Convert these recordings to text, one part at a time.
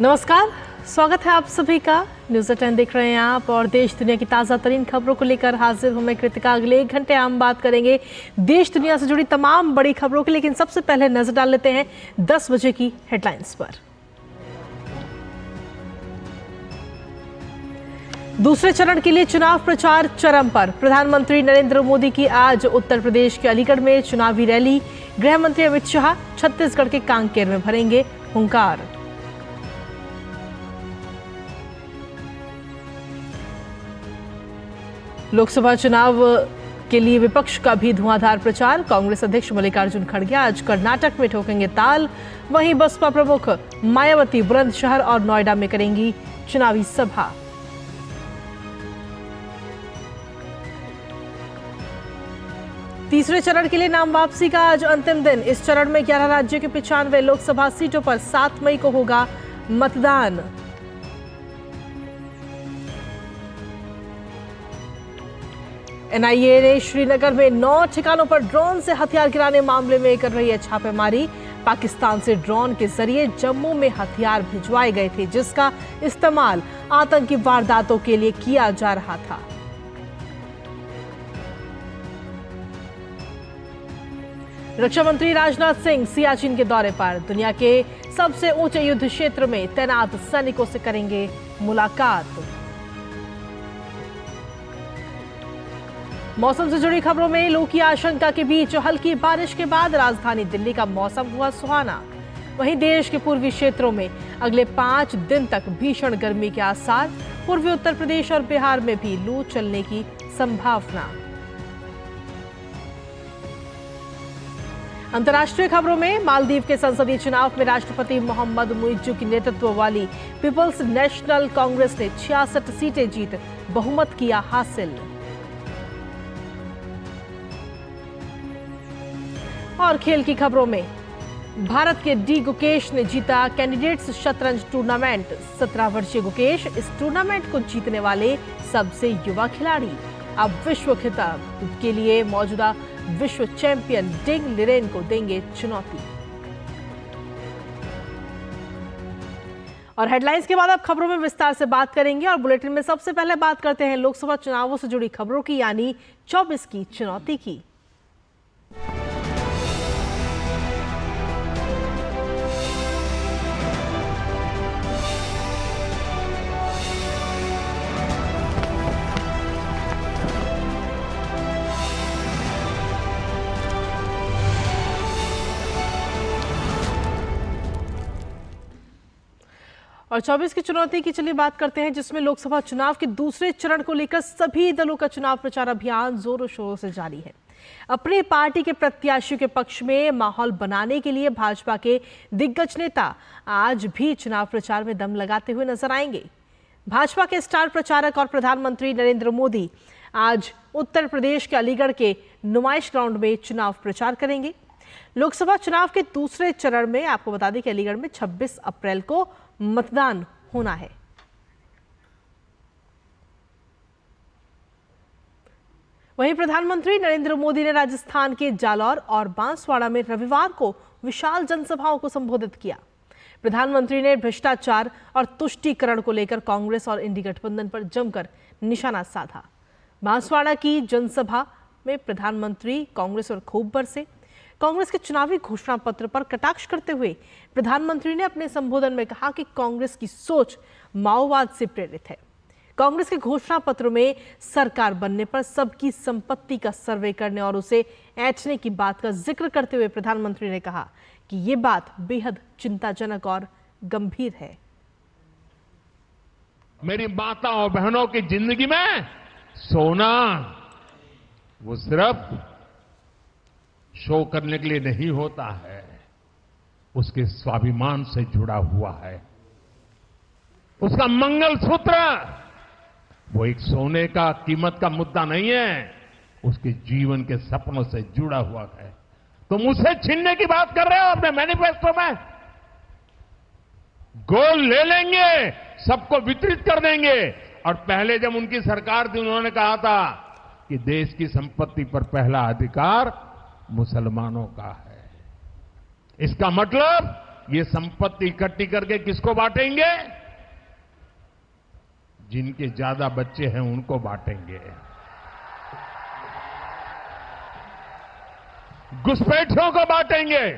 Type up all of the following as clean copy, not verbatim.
नमस्कार, स्वागत है आप सभी का। न्यूज़ 10 देख रहे हैं आप और देश दुनिया की ताज़ा तरीन खबरों को लेकर हाजिर हूं मैं कृतिका। अगले 1 घंटे हम बात करेंगे देश दुनिया से जुड़ी तमाम बड़ी खबरों की, लेकिन सबसे पहले नजर डाल लेते हैं 10 बजे की हेडलाइंस पर। दूसरे चरण के लिए चुनाव प्रचार चरम पर। प्रधानमंत्री नरेंद्र मोदी की आज उत्तर प्रदेश के अलीगढ़ में चुनावी रैली। गृह मंत्री अमित शाह छत्तीसगढ़ के कांकेर में भरेंगे हुंकार। लोकसभा चुनाव के लिए विपक्ष का भी धुआंधार प्रचार। कांग्रेस अध्यक्ष मल्लिकार्जुन खड़गे आज कर्नाटक में ठोकेंगे ताल। वहीं बसपा प्रमुख मायावती बुलंदशहर और नोएडा में करेंगी चुनावी सभा। तीसरे चरण के लिए नाम वापसी का आज अंतिम दिन। इस चरण में 11 राज्यों के 95 लोकसभा सीटों पर 7 मई को होगा मतदान। एनआईए ने श्रीनगर में 9 ठिकानों पर ड्रोन से हथियार गिराने मामले में कर रही है छापेमारी। पाकिस्तान से ड्रोन के जरिए जम्मू में हथियार भिजवाए गए थे, जिसका इस्तेमाल आतंकी वारदातों के लिए किया जा रहा था। रक्षा मंत्री राजनाथ सिंह सियाचिन के दौरे पर। दुनिया के सबसे ऊंचे युद्ध क्षेत्र में तैनात सैनिकों से करेंगे मुलाकात। मौसम से जुड़ी खबरों में लू की आशंका के बीच हल्की बारिश के बाद राजधानी दिल्ली का मौसम हुआ सुहाना। वहीं देश के पूर्वी क्षेत्रों में अगले 5 दिन तक भीषण गर्मी के आसार। पूर्वी उत्तर प्रदेश और बिहार में भी लू चलने की संभावना। अंतर्राष्ट्रीय खबरों में मालदीव के संसदीय चुनाव में राष्ट्रपति मोहम्मद मुइज्जू की नेतृत्व वाली पीपल्स नेशनल कांग्रेस ने 66 सीटें जीत बहुमत किया हासिल। और खेल की खबरों में भारत के डी गुकेश ने जीता कैंडिडेट्स शतरंज टूर्नामेंट। 17 वर्षीय गुकेश इस टूर्नामेंट को जीतने वाले सबसे युवा खिलाड़ी। अब विश्व खिताब के लिए मौजूदा विश्व चैंपियन डिंग लिरेन को देंगे चुनौती। और हेडलाइंस के बाद अब खबरों में विस्तार से बात करेंगे और बुलेटिन में सबसे पहले बात करते हैं लोकसभा चुनावों से जुड़ी खबरों की, यानी 24 की चुनौती की। और 24 की चुनौती की चलिए बात करते हैं, जिसमें लोकसभा चुनाव के दूसरे चरण को लेकर सभी दलों का चुनाव प्रचार अभियान जोरों शोरों से जारी है। अपनी पार्टी के प्रत्याशियों के पक्ष में माहौल बनाने के लिए भाजपा के दिग्गज नेता आज भी चुनाव प्रचार में दम लगाते हुए नजर आएंगे। भाजपा के स्टार प्रचारक और प्रधानमंत्री नरेंद्र मोदी आज उत्तर प्रदेश के अलीगढ़ के नुमाइश ग्राउंड में चुनाव प्रचार करेंगे। लोकसभा चुनाव के दूसरे चरण में आपको बता दें कि अलीगढ़ में 26 अप्रैल को मतदान होना है। वहीं प्रधानमंत्री नरेंद्र मोदी ने राजस्थान के जालौर और बांसवाड़ा में रविवार को विशाल जनसभाओं को संबोधित किया। प्रधानमंत्री ने भ्रष्टाचार और तुष्टीकरण को लेकर कांग्रेस और इंडी गठबंधन पर जमकर निशाना साधा। बांसवाड़ा की जनसभा में प्रधानमंत्री कांग्रेस और खूब बरसे। कांग्रेस के चुनावी घोषणा पत्र पर कटाक्ष करते हुए प्रधानमंत्री ने अपने संबोधन में कहा कि कांग्रेस की सोच माओवाद से प्रेरित है। कांग्रेस के घोषणा पत्र में सरकार बनने पर सबकी संपत्ति का सर्वे करने और उसे ऐंठने की बात का जिक्र करते हुए प्रधानमंत्री ने कहा कि ये बात बेहद चिंताजनक और गंभीर है। मेरी माता और बहनों की जिंदगी में सोना वो सिर्फ शो करने के लिए नहीं होता है, उसके स्वाभिमान से जुड़ा हुआ है। उसका मंगलसूत्र वो एक सोने का कीमत का मुद्दा नहीं है, उसके जीवन के सपनों से जुड़ा हुआ है। तुम उसे छीनने की बात कर रहे हो अपने मैनिफेस्टो में। गोल्ड ले लेंगे, सबको वितरित कर देंगे। और पहले जब उनकी सरकार थी उन्होंने कहा था कि देश की संपत्ति पर पहला अधिकार मुसलमानों का है। इसका मतलब ये संपत्ति इकट्ठी करके किसको बांटेंगे? जिनके ज्यादा बच्चे हैं उनको बांटेंगे। घुसपैठियों को बांटेंगे।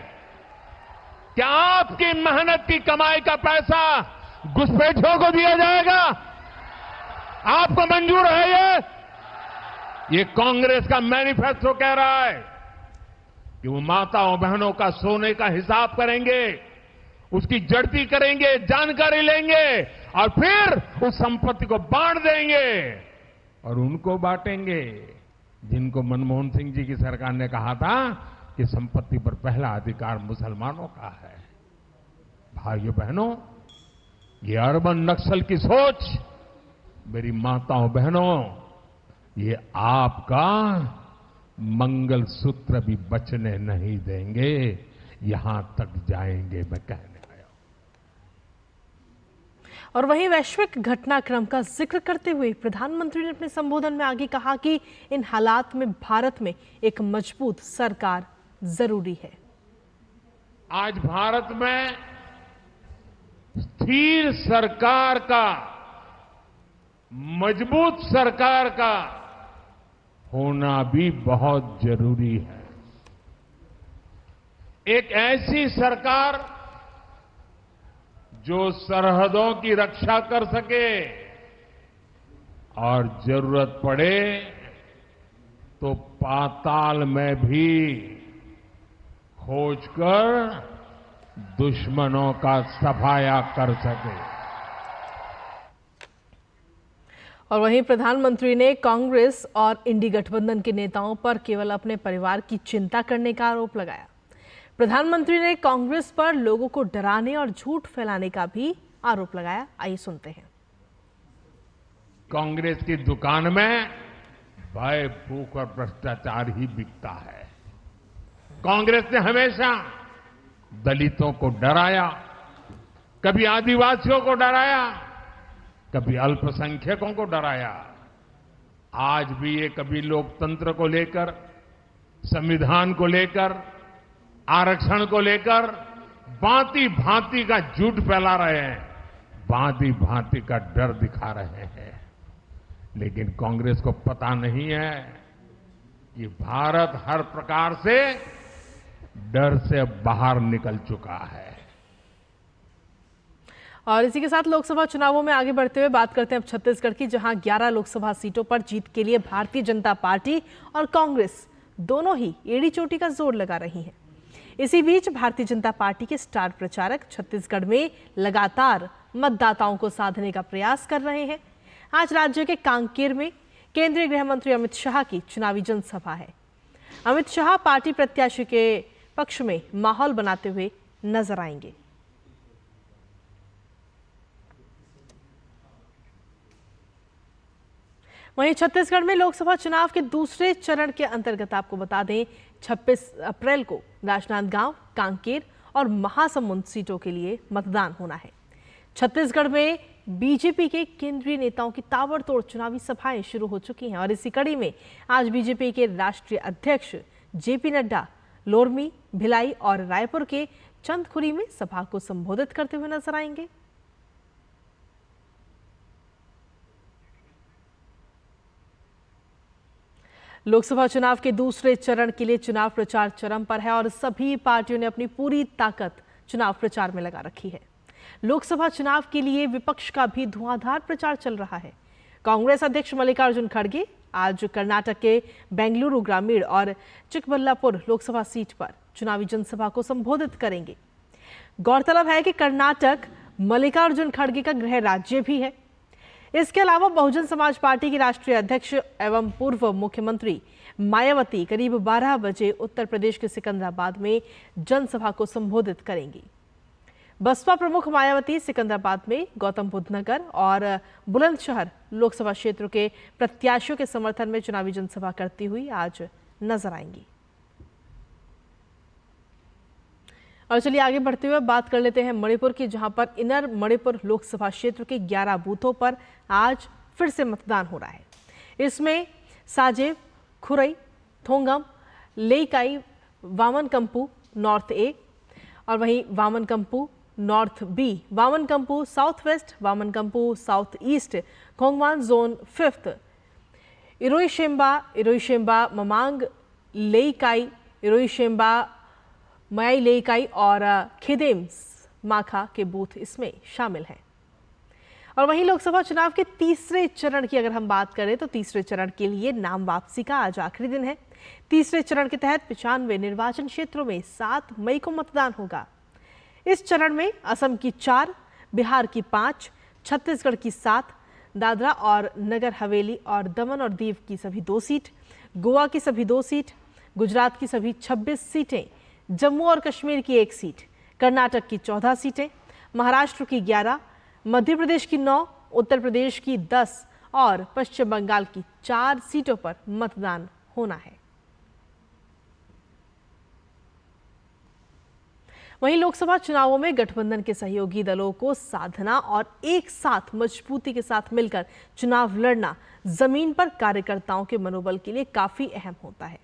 क्या आपकी मेहनत की कमाई का पैसा घुसपैठियों को दिया जाएगा? आपको मंजूर है? ये कांग्रेस का मैनिफेस्टो कह रहा है कि वो माताओं बहनों का सोने का हिसाब करेंगे, उसकी जड़ती करेंगे, जानकारी लेंगे और फिर उस संपत्ति को बांट देंगे और उनको बांटेंगे जिनको मनमोहन सिंह जी की सरकार ने कहा था कि संपत्ति पर पहला अधिकार मुसलमानों का है। भाइयों बहनों, ये अर्बन नक्सल की सोच, मेरी माताओं बहनों, ये आपका मंगलसूत्र भी बचने नहीं देंगे, यहां तक जाएंगे, मैं कहने आया हूं। और वहीं वैश्विक घटनाक्रम का जिक्र करते हुए प्रधानमंत्री ने अपने संबोधन में आगे कहा कि इन हालात में भारत में एक मजबूत सरकार जरूरी है। आज भारत में स्थिर सरकार का, मजबूत सरकार का होना भी बहुत जरूरी है। एक ऐसी सरकार जो सरहदों की रक्षा कर सके और जरूरत पड़े तो पाताल में भी खोजकर दुश्मनों का सफाया कर सके। और वहीं प्रधानमंत्री ने कांग्रेस और इंडी गठबंधन के नेताओं पर केवल अपने परिवार की चिंता करने का आरोप लगाया। प्रधानमंत्री ने कांग्रेस पर लोगों को डराने और झूठ फैलाने का भी आरोप लगाया। आइए सुनते हैं। कांग्रेस की दुकान में भय, भूख और भ्रष्टाचार ही बिकता है। कांग्रेस ने हमेशा दलितों को डराया, कभी आदिवासियों को डराया, कभी अल्पसंख्यकों को डराया। आज भी ये कभी लोकतंत्र को लेकर, संविधान को लेकर, आरक्षण को लेकर भांति भांति का झूठ फैला रहे हैं, भांति भांति का डर दिखा रहे हैं। लेकिन कांग्रेस को पता नहीं है कि भारत हर प्रकार से डर से बाहर निकल चुका है। और इसी के साथ लोकसभा चुनावों में आगे बढ़ते हुए बात करते हैं अब छत्तीसगढ़ की, जहां 11 लोकसभा सीटों पर जीत के लिए भारतीय जनता पार्टी और कांग्रेस दोनों ही एड़ी चोटी का जोर लगा रही हैं। इसी बीच भारतीय जनता पार्टी के स्टार प्रचारक छत्तीसगढ़ में लगातार मतदाताओं को साधने का प्रयास कर रहे हैं। आज राज्य के कांकेर में केंद्रीय गृह मंत्री अमित शाह की चुनावी जनसभा है। अमित शाह पार्टी प्रत्याशी के पक्ष में माहौल बनाते हुए नजर आएंगे। वहीं छत्तीसगढ़ में लोकसभा चुनाव के दूसरे चरण के अंतर्गत आपको बता दें 26 अप्रैल को राजनांदगांव, कांकेर और महासमुंद सीटों के लिए मतदान होना है। छत्तीसगढ़ में बीजेपी के केंद्रीय नेताओं की ताबड़तोड़ चुनावी सभाएं शुरू हो चुकी हैं और इसी कड़ी में आज बीजेपी के राष्ट्रीय अध्यक्ष जेपी नड्डा लोरमी, भिलाई और रायपुर के चंदखुरी में सभा को संबोधित करते हुए नजर आएंगे। लोकसभा चुनाव के दूसरे चरण के लिए चुनाव प्रचार चरम पर है और सभी पार्टियों ने अपनी पूरी ताकत चुनाव प्रचार में लगा रखी है। लोकसभा चुनाव के लिए विपक्ष का भी धुआंधार प्रचार चल रहा है। कांग्रेस अध्यक्ष मल्लिकार्जुन खड़गे आज कर्नाटक के बेंगलुरु ग्रामीण और चिकबल्लापुर लोकसभा सीट पर चुनावी जनसभा को संबोधित करेंगे। गौरतलब है कि कर्नाटक मल्लिकार्जुन खड़गे का गृह राज्य भी है। इसके अलावा बहुजन समाज पार्टी की राष्ट्रीय अध्यक्ष एवं पूर्व मुख्यमंत्री मायावती करीब 12 बजे उत्तर प्रदेश के सिकंदराबाद में जनसभा को संबोधित करेंगी। बसपा प्रमुख मायावती सिकंदराबाद में गौतम बुद्ध नगर और बुलंदशहर लोकसभा क्षेत्रों के प्रत्याशियों के समर्थन में चुनावी जनसभा करती हुई आज नजर आएंगी। और चलिए आगे बढ़ते हुए बात कर लेते हैं मणिपुर की, जहां पर इनर मणिपुर लोकसभा क्षेत्र के 11 बूथों पर आज फिर से मतदान हो रहा है। इसमें साजेब, खुरई, थोंगम, लेईकाई, वामनकंपू नॉर्थ ए और वहीं Wamankampu north B, Wamankampu south west, Wamankampu south east, Khongman zone 5th, Iroisemba Mamang Leikai, Iroisemba Mayai Leikai और खेदेम्स माखा के बूथ इसमें शामिल हैं। और वहीं लोकसभा चुनाव के तीसरे चरण की अगर हम बात करें तो तीसरे चरण के लिए नाम वापसी का आज आखिरी दिन है। तीसरे चरण के तहत 95 निर्वाचन क्षेत्रों में 7 मई को मतदान होगा। इस चरण में असम की 4, बिहार की 5, छत्तीसगढ़ की 7, दादरा और नगर हवेली और दमन और दीव की सभी 2 सीट, गोवा की सभी 2 सीट, गुजरात की सभी 26 सीटें, जम्मू और कश्मीर की 1 सीट, कर्नाटक की 14 सीटें, महाराष्ट्र की 11, मध्य प्रदेश की 9, उत्तर प्रदेश की 10 और पश्चिम बंगाल की 4 सीटों पर मतदान होना है। वहीं लोकसभा चुनावों में गठबंधन के सहयोगी दलों को साधना और एक साथ मजबूती के साथ मिलकर चुनाव लड़ना जमीन पर कार्यकर्ताओं के मनोबल के लिए काफी अहम होता है।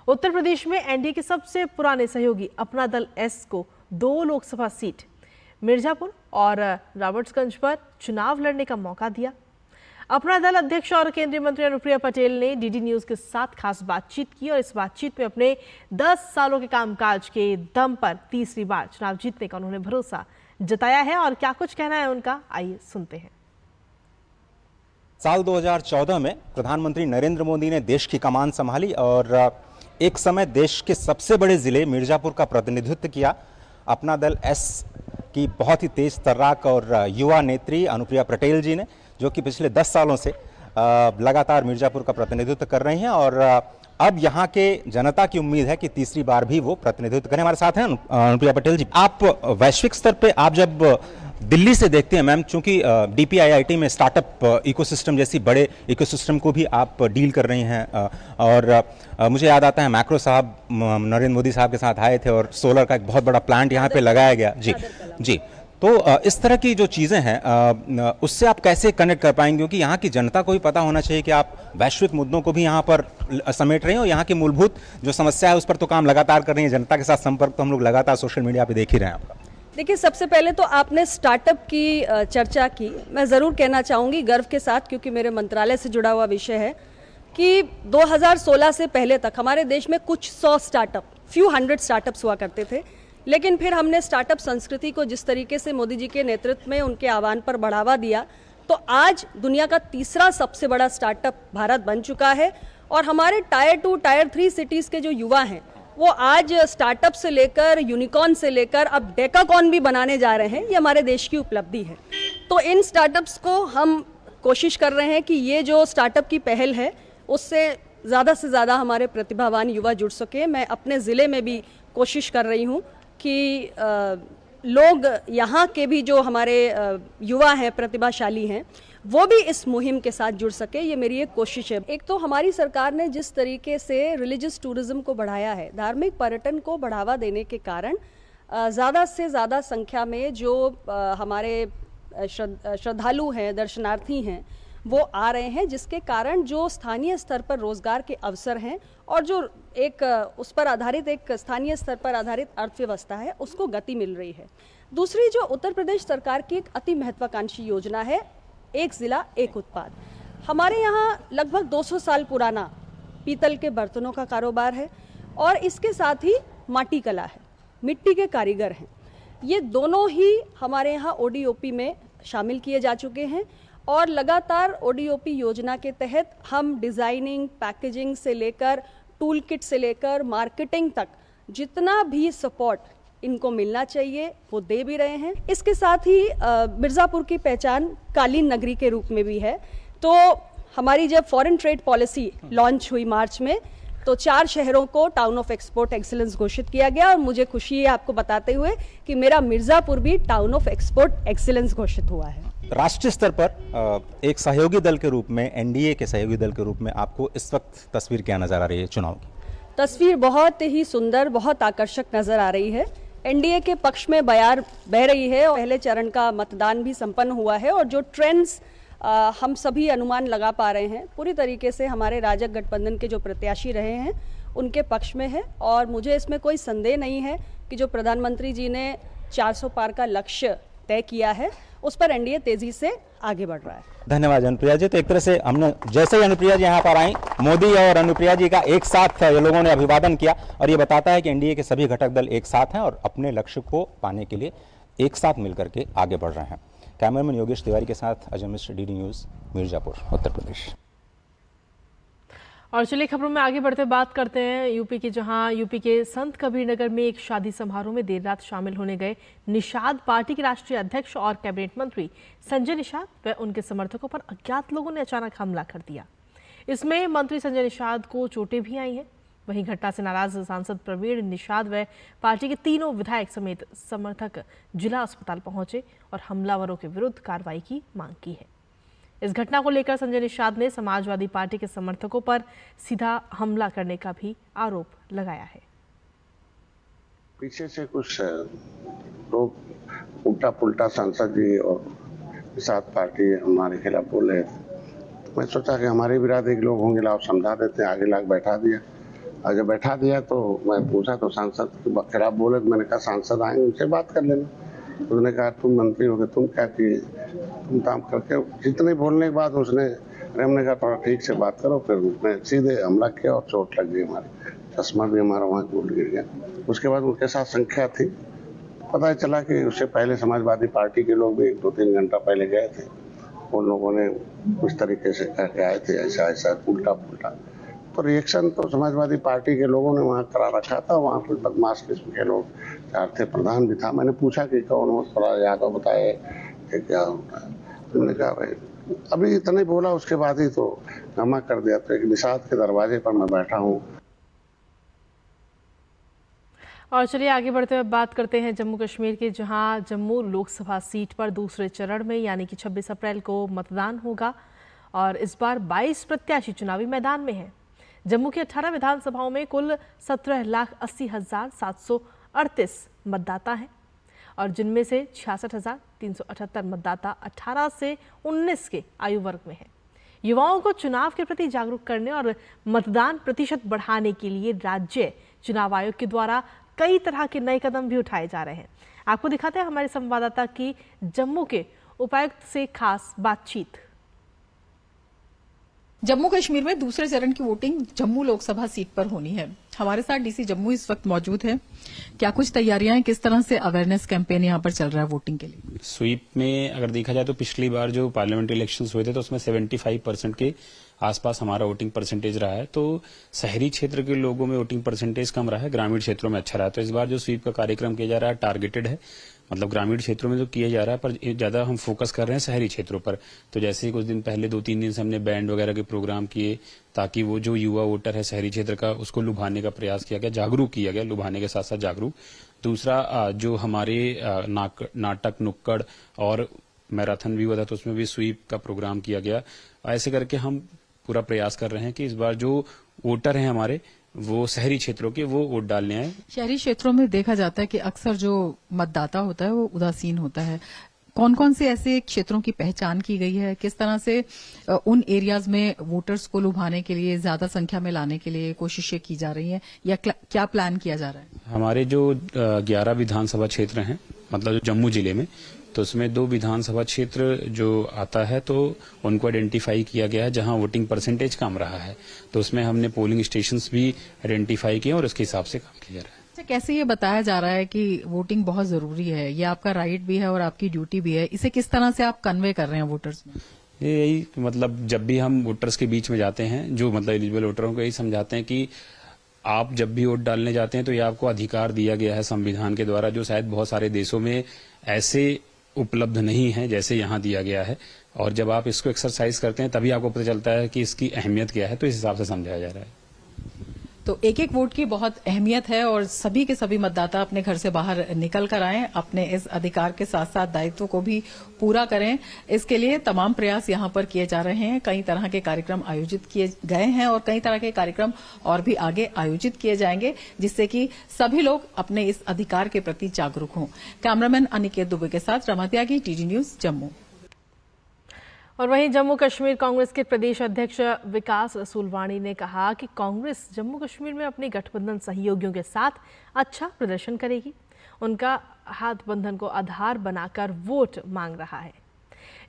उत्तर प्रदेश में एनडीए के सबसे पुराने सहयोगी अपना दल एस को 2 लोकसभा सीट मिर्जापुर और रॉबर्ट्सगंज पर चुनाव लड़ने का मौका दिया। अपना दल अध्यक्ष और केंद्रीय मंत्री अनुप्रिया पटेल ने डीडी न्यूज के साथ खास बातचीत की और इस बातचीत में अपने 10 सालों के कामकाज के दम पर तीसरी बार चुनाव जीतने का उन्होंने भरोसा जताया है। और क्या कुछ कहना है उनका, आइए सुनते हैं। साल 2014 में प्रधानमंत्री नरेंद्र मोदी ने देश की कमान संभाली और एक समय देश के सबसे बड़े जिले मिर्जापुर का प्रतिनिधित्व किया। अपना दल एस की बहुत ही तेज तर्राक और युवा नेत्री अनुप्रिया पटेल जी ने, जो कि पिछले 10 सालों से लगातार मिर्जापुर का प्रतिनिधित्व कर रही हैं और अब यहाँ के जनता की उम्मीद है कि तीसरी बार भी वो प्रतिनिधित्व करें। हमारे साथ हैं अनुप्रिया पटेल जी। आप वैश्विक स्तर पे आप जब दिल्ली से देखते हैं मैम, चूंकि DPIIT में स्टार्टअप इकोसिस्टम जैसी बड़े इकोसिस्टम को भी आप डील कर रही हैं और मुझे याद आता है मैक्रो साहब नरेंद्र मोदी साहब के साथ आए थे और सोलर का एक बहुत बड़ा प्लांट यहाँ पे लगाया गया। जी तो इस तरह की जो चीज़ें हैं उससे आप कैसे कनेक्ट कर पाएंगे, क्योंकि यहाँ की जनता को भी पता होना चाहिए कि आप वैश्विक मुद्दों को भी यहाँ पर समेट रहे हैं और यहाँ की मूलभूत जो समस्या है उस पर तो काम लगातार कर रही हैं। जनता के साथ संपर्क तो हम लोग लगातार सोशल मीडिया पे देख ही रहे हैं आपका। देखिए, सबसे पहले तो आपने स्टार्टअप की चर्चा की। मैं ज़रूर कहना चाहूँगी गर्व के साथ, क्योंकि मेरे मंत्रालय से जुड़ा हुआ विषय है, कि 2016 से पहले तक हमारे देश में कुछ 100 स्टार्टअप, फ्यू हंड्रेड स्टार्टअप्स हुआ करते थे। लेकिन फिर हमने स्टार्टअप संस्कृति को जिस तरीके से मोदी जी के नेतृत्व में उनके आह्वान पर बढ़ावा दिया, तो आज दुनिया का तीसरा सबसे बड़ा स्टार्टअप भारत बन चुका है। और हमारे टायर 2, टायर 3 सिटीज़ के जो युवा हैं वो आज स्टार्टअप से लेकर यूनिकॉर्न से लेकर अब डेकाकॉर्न भी बनाने जा रहे हैं। ये हमारे देश की उपलब्धि है। तो इन स्टार्टअप्स को हम कोशिश कर रहे हैं कि ये जो स्टार्टअप की पहल है उससे ज़्यादा से ज़्यादा हमारे प्रतिभावान युवा जुड़ सके। मैं अपने ज़िले में भी कोशिश कर रही हूँ कि लोग यहाँ के भी जो हमारे युवा हैं, प्रतिभाशाली हैं, वो भी इस मुहिम के साथ जुड़ सके। ये मेरी एक कोशिश है। एक तो हमारी सरकार ने जिस तरीके से रिलीजियस टूरिज्म को बढ़ाया है, धार्मिक पर्यटन को बढ़ावा देने के कारण ज़्यादा से ज़्यादा संख्या में जो हमारे श्रद्धालु हैं, दर्शनार्थी हैं, वो आ रहे हैं, जिसके कारण जो स्थानीय स्तर पर रोजगार के अवसर हैं और जो एक उस पर आधारित एक स्थानीय स्तर पर आधारित अर्थव्यवस्था है उसको गति मिल रही है। दूसरी जो उत्तर प्रदेश सरकार की एक अति महत्वाकांक्षी योजना है, एक जिला एक उत्पाद। हमारे यहाँ लगभग 200 साल पुराना पीतल के बर्तनों का कारोबार है और इसके साथ ही माटी कला है, मिट्टी के कारीगर हैं। ये दोनों ही हमारे यहाँ ODOP में शामिल किए जा चुके हैं और लगातार ODOP योजना के तहत हम डिज़ाइनिंग, पैकेजिंग से लेकर टूल किट से लेकर मार्केटिंग तक जितना भी सपोर्ट इनको मिलना चाहिए वो दे भी रहे हैं। इसके साथ ही मिर्ज़ापुर की पहचान कालीन नगरी के रूप में भी है। तो हमारी जब फॉरेन ट्रेड पॉलिसी लॉन्च हुई मार्च में, तो 4 शहरों को टाउन ऑफ एक्सपोर्ट एक्सीलेंस घोषित किया गया और मुझे खुशी है आपको बताते हुए कि मेरा मिर्ज़ापुर भी टाउन ऑफ एक्सपोर्ट एक्सीलेंस घोषित हुआ है। राष्ट्रीय स्तर पर एक सहयोगी दल के रूप में, NDA के सहयोगी दल के रूप में आपको इस वक्त तस्वीर क्या नजर आ रही है चुनाव की? तस्वीर बहुत ही सुंदर, बहुत आकर्षक नजर आ रही है। NDA के पक्ष में बयार बह रही है और पहले चरण का मतदान भी संपन्न हुआ है और जो ट्रेंड्स हम सभी अनुमान लगा पा रहे हैं, पूरी तरीके से हमारे राजग गठबंधन के जो प्रत्याशी रहे हैं उनके पक्ष में है और मुझे इसमें कोई संदेह नहीं है कि जो प्रधानमंत्री जी ने 400 पार का लक्ष्य तय किया है उस पर एनडीए तेजी से आगे बढ़ रहा है। धन्यवाद अनुप्रिया जी। तो एक तरह से हमने जैसे ही अनुप्रिया जी यहाँ पर आई, मोदी और अनुप्रिया जी का एक साथ ये लोगों ने अभिवादन किया और ये बताता है कि एनडीए के सभी घटक दल एक साथ हैं और अपने लक्ष्य को पाने के लिए एक साथ मिलकर के आगे बढ़ रहे हैं। कैमरामैन योगेश तिवारी के साथ अजय मिश्र, डीडी न्यूज़, मिर्जापुर, उत्तर प्रदेश। और चलिए खबरों में आगे बढ़ते बात करते हैं यूपी की, जहां यूपी के संत कबीरनगर में एक शादी समारोह में देर रात शामिल होने गए निषाद पार्टी के राष्ट्रीय अध्यक्ष और कैबिनेट मंत्री संजय निषाद व उनके समर्थकों पर अज्ञात लोगों ने अचानक हमला कर दिया। इसमें मंत्री संजय निषाद को चोटें भी आई हैं। वहीं घटना से नाराज सांसद प्रवीण निषाद व पार्टी के तीनों विधायक समेत समर्थक जिला अस्पताल पहुंचे और हमलावरों के विरुद्ध कार्रवाई की मांग की है। इस घटना को लेकर संजय निषाद ने समाजवादी पार्टी के समर्थकों पर सीधा हमला करने का भी आरोप लगाया है। पीछे से कुछ लोग उल्टा पुल्टा सांसद जी और निषाद पार्टी हमारे खिलाफ बोल रहे थे। तो मैं सोचा कि हमारे बिरादरी के लोग होंगे, लाओ समझा देते हैं। आगे लाके बैठा दिया और जब बैठा दिया तो मैं पूछा तो सांसद के खिलाफ बोले। तो मैंने कहा सांसद आएंगे उनसे बात कर लेना। उसने कहा तुम मंत्री हो गए, तुम क्या किए, तुम काम करके जितने बोलने के बाद उसने हमने कहा थोड़ा ठीक से बात करो। फिर उसने सीधे हमला किया और चोट लग गई, हमारे चश्मा भी हमारा वहाँ टूट गिर गया। उसके बाद उनके साथ संख्या थी, पता चला कि उससे पहले समाजवादी पार्टी के लोग भी 2-3 घंटा पहले गए थे। उन लोगों ने उस तरीके से कह के आए थे, ऐसा ऐसा उल्टा पुल्टा। तो रिएक्शन तो समाजवादी पार्टी के लोगों ने वहाँ करा रखा था। वहाँ कुछ बदमाश किस्म के लोग चार थे, प्रधान भी था। मैंने पूछा कि कौन हो, थोड़ा याद बताए कि क्या होता है। उन्होंने कहा भाई अभी इतना ही बोला, उसके बाद ही तो जमा कर दिया। तो एक निषाद के दरवाजे पर मैं बैठा हूँ। और चलिए आगे बढ़ते हुए बात करते हैं जम्मू कश्मीर के, जहां जम्मू लोकसभा सीट पर दूसरे चरण में यानी कि 26 अप्रैल को मतदान होगा और इस बार 22 प्रत्याशी चुनावी मैदान में हैं। जम्मू की 18 विधानसभाओं में कुल 17,80,738 मतदाता हैं और जिनमें से 66,378 मतदाता 18 से 19 के आयु वर्ग में हैं। युवाओं को चुनाव के प्रति जागरूक करने और मतदान प्रतिशत बढ़ाने के लिए राज्य चुनाव आयोग के द्वारा कई तरह के नए कदम भी उठाए जा रहे हैं। आपको दिखाते हैं हमारे संवाददाता की जम्मू के उपायुक्त से खास बातचीत। जम्मू कश्मीर में दूसरे चरण की वोटिंग जम्मू लोकसभा सीट पर होनी है। हमारे साथ डीसी जम्मू इस वक्त मौजूद है। क्या कुछ तैयारियां हैं, किस तरह से अवेयरनेस कैंपेन यहां पर चल रहा है वोटिंग के लिए? स्वीप में अगर देखा जाए तो पिछली बार जो पार्लियामेंट्री इलेक्शंस हुए थे तो उसमें 75% के आसपास हमारा वोटिंग परसेंटेज रहा है। तो शहरी क्षेत्र के लोगों में वोटिंग परसेंटेज कम रहा है, ग्रामीण क्षेत्रों में अच्छा रहा है। तो इस बार जो स्वीप का कार्यक्रम किया जा रहा है टारगेटेड है, मतलब ग्रामीण क्षेत्रों में तो किया जा रहा है पर ज्यादा हम फोकस कर रहे हैं शहरी क्षेत्रों पर। तो जैसे ही कुछ दिन पहले 2-3 दिन से हमने बैंड वगैरह के प्रोग्राम किए ताकि वो जो युवा वोटर है शहरी क्षेत्र का उसको लुभाने का प्रयास किया गया, जागरूक किया गया, लुभाने के साथ साथ जागरूक। दूसरा जो हमारे नाटक नुक्कड़ और मैराथन भी हुआ था तो उसमें भी स्वीप का प्रोग्राम किया गया। ऐसे करके हम पूरा प्रयास कर रहे हैं कि इस बार जो वोटर हैं हमारे वो शहरी क्षेत्रों के वो वोट डालने आए। शहरी क्षेत्रों में देखा जाता है कि अक्सर जो मतदाता होता है वो उदासीन होता है। कौन कौन से ऐसे क्षेत्रों की पहचान की गई है, किस तरह से उन एरियाज में वोटर्स को लुभाने के लिए, ज्यादा संख्या में लाने के लिए कोशिशें की जा रही हैं या क्या प्लान किया जा रहा है? हमारे जो 11 विधानसभा क्षेत्र हैं, मतलब जो जम्मू जिले में, तो उसमें 2 विधानसभा क्षेत्र जो आता है तो उनको आइडेंटिफाई किया गया है जहां वोटिंग परसेंटेज कम रहा है। तो उसमें हमने पोलिंग स्टेशंस भी आइडेंटिफाई किए और उसके हिसाब से काम किया जा रहा है। कैसे ये बताया जा रहा है कि वोटिंग बहुत जरूरी है, ये आपका राइट भी है और आपकी ड्यूटी भी है, इसे किस तरह से आप कन्वे कर रहे हैं वोटर्स में? यही मतलब जब भी हम वोटर्स के बीच में जाते हैं, जो मतलब एलिजिबल वोटरों को यही समझाते हैं कि आप जब भी वोट डालने जाते हैं तो ये आपको अधिकार दिया गया है संविधान के द्वारा, जो शायद बहुत सारे देशों में ऐसे उपलब्ध नहीं है जैसे यहाँ दिया गया है। और जब आप इसको एक्सरसाइज करते हैं तभी आपको पता चलता है कि इसकी अहमियत क्या है। तो इस हिसाब से समझाया जा रहा है। तो एक एक वोट की बहुत अहमियत है और सभी के सभी मतदाता अपने घर से बाहर निकल कर आएं, अपने इस अधिकार के साथ साथ दायित्व को भी पूरा करें। इसके लिए तमाम प्रयास यहां पर किए जा रहे हैं। कई तरह के कार्यक्रम आयोजित किए गए हैं और कई तरह के कार्यक्रम और भी आगे आयोजित किए जाएंगे जिससे कि सभी लोग अपने इस अधिकार के प्रति जागरूक हों। कैमरामैन अनिकेत दुबे के साथ रमा त्यागी, टीडी न्यूज जम्मू। और वहीं जम्मू कश्मीर कांग्रेस के प्रदेश अध्यक्ष विकास रसूलवाणी ने कहा कि कांग्रेस जम्मू कश्मीर में अपने गठबंधन सहयोगियों के साथ अच्छा प्रदर्शन करेगी। उनका गठबंधन को आधार बनाकर वोट मांग रहा है।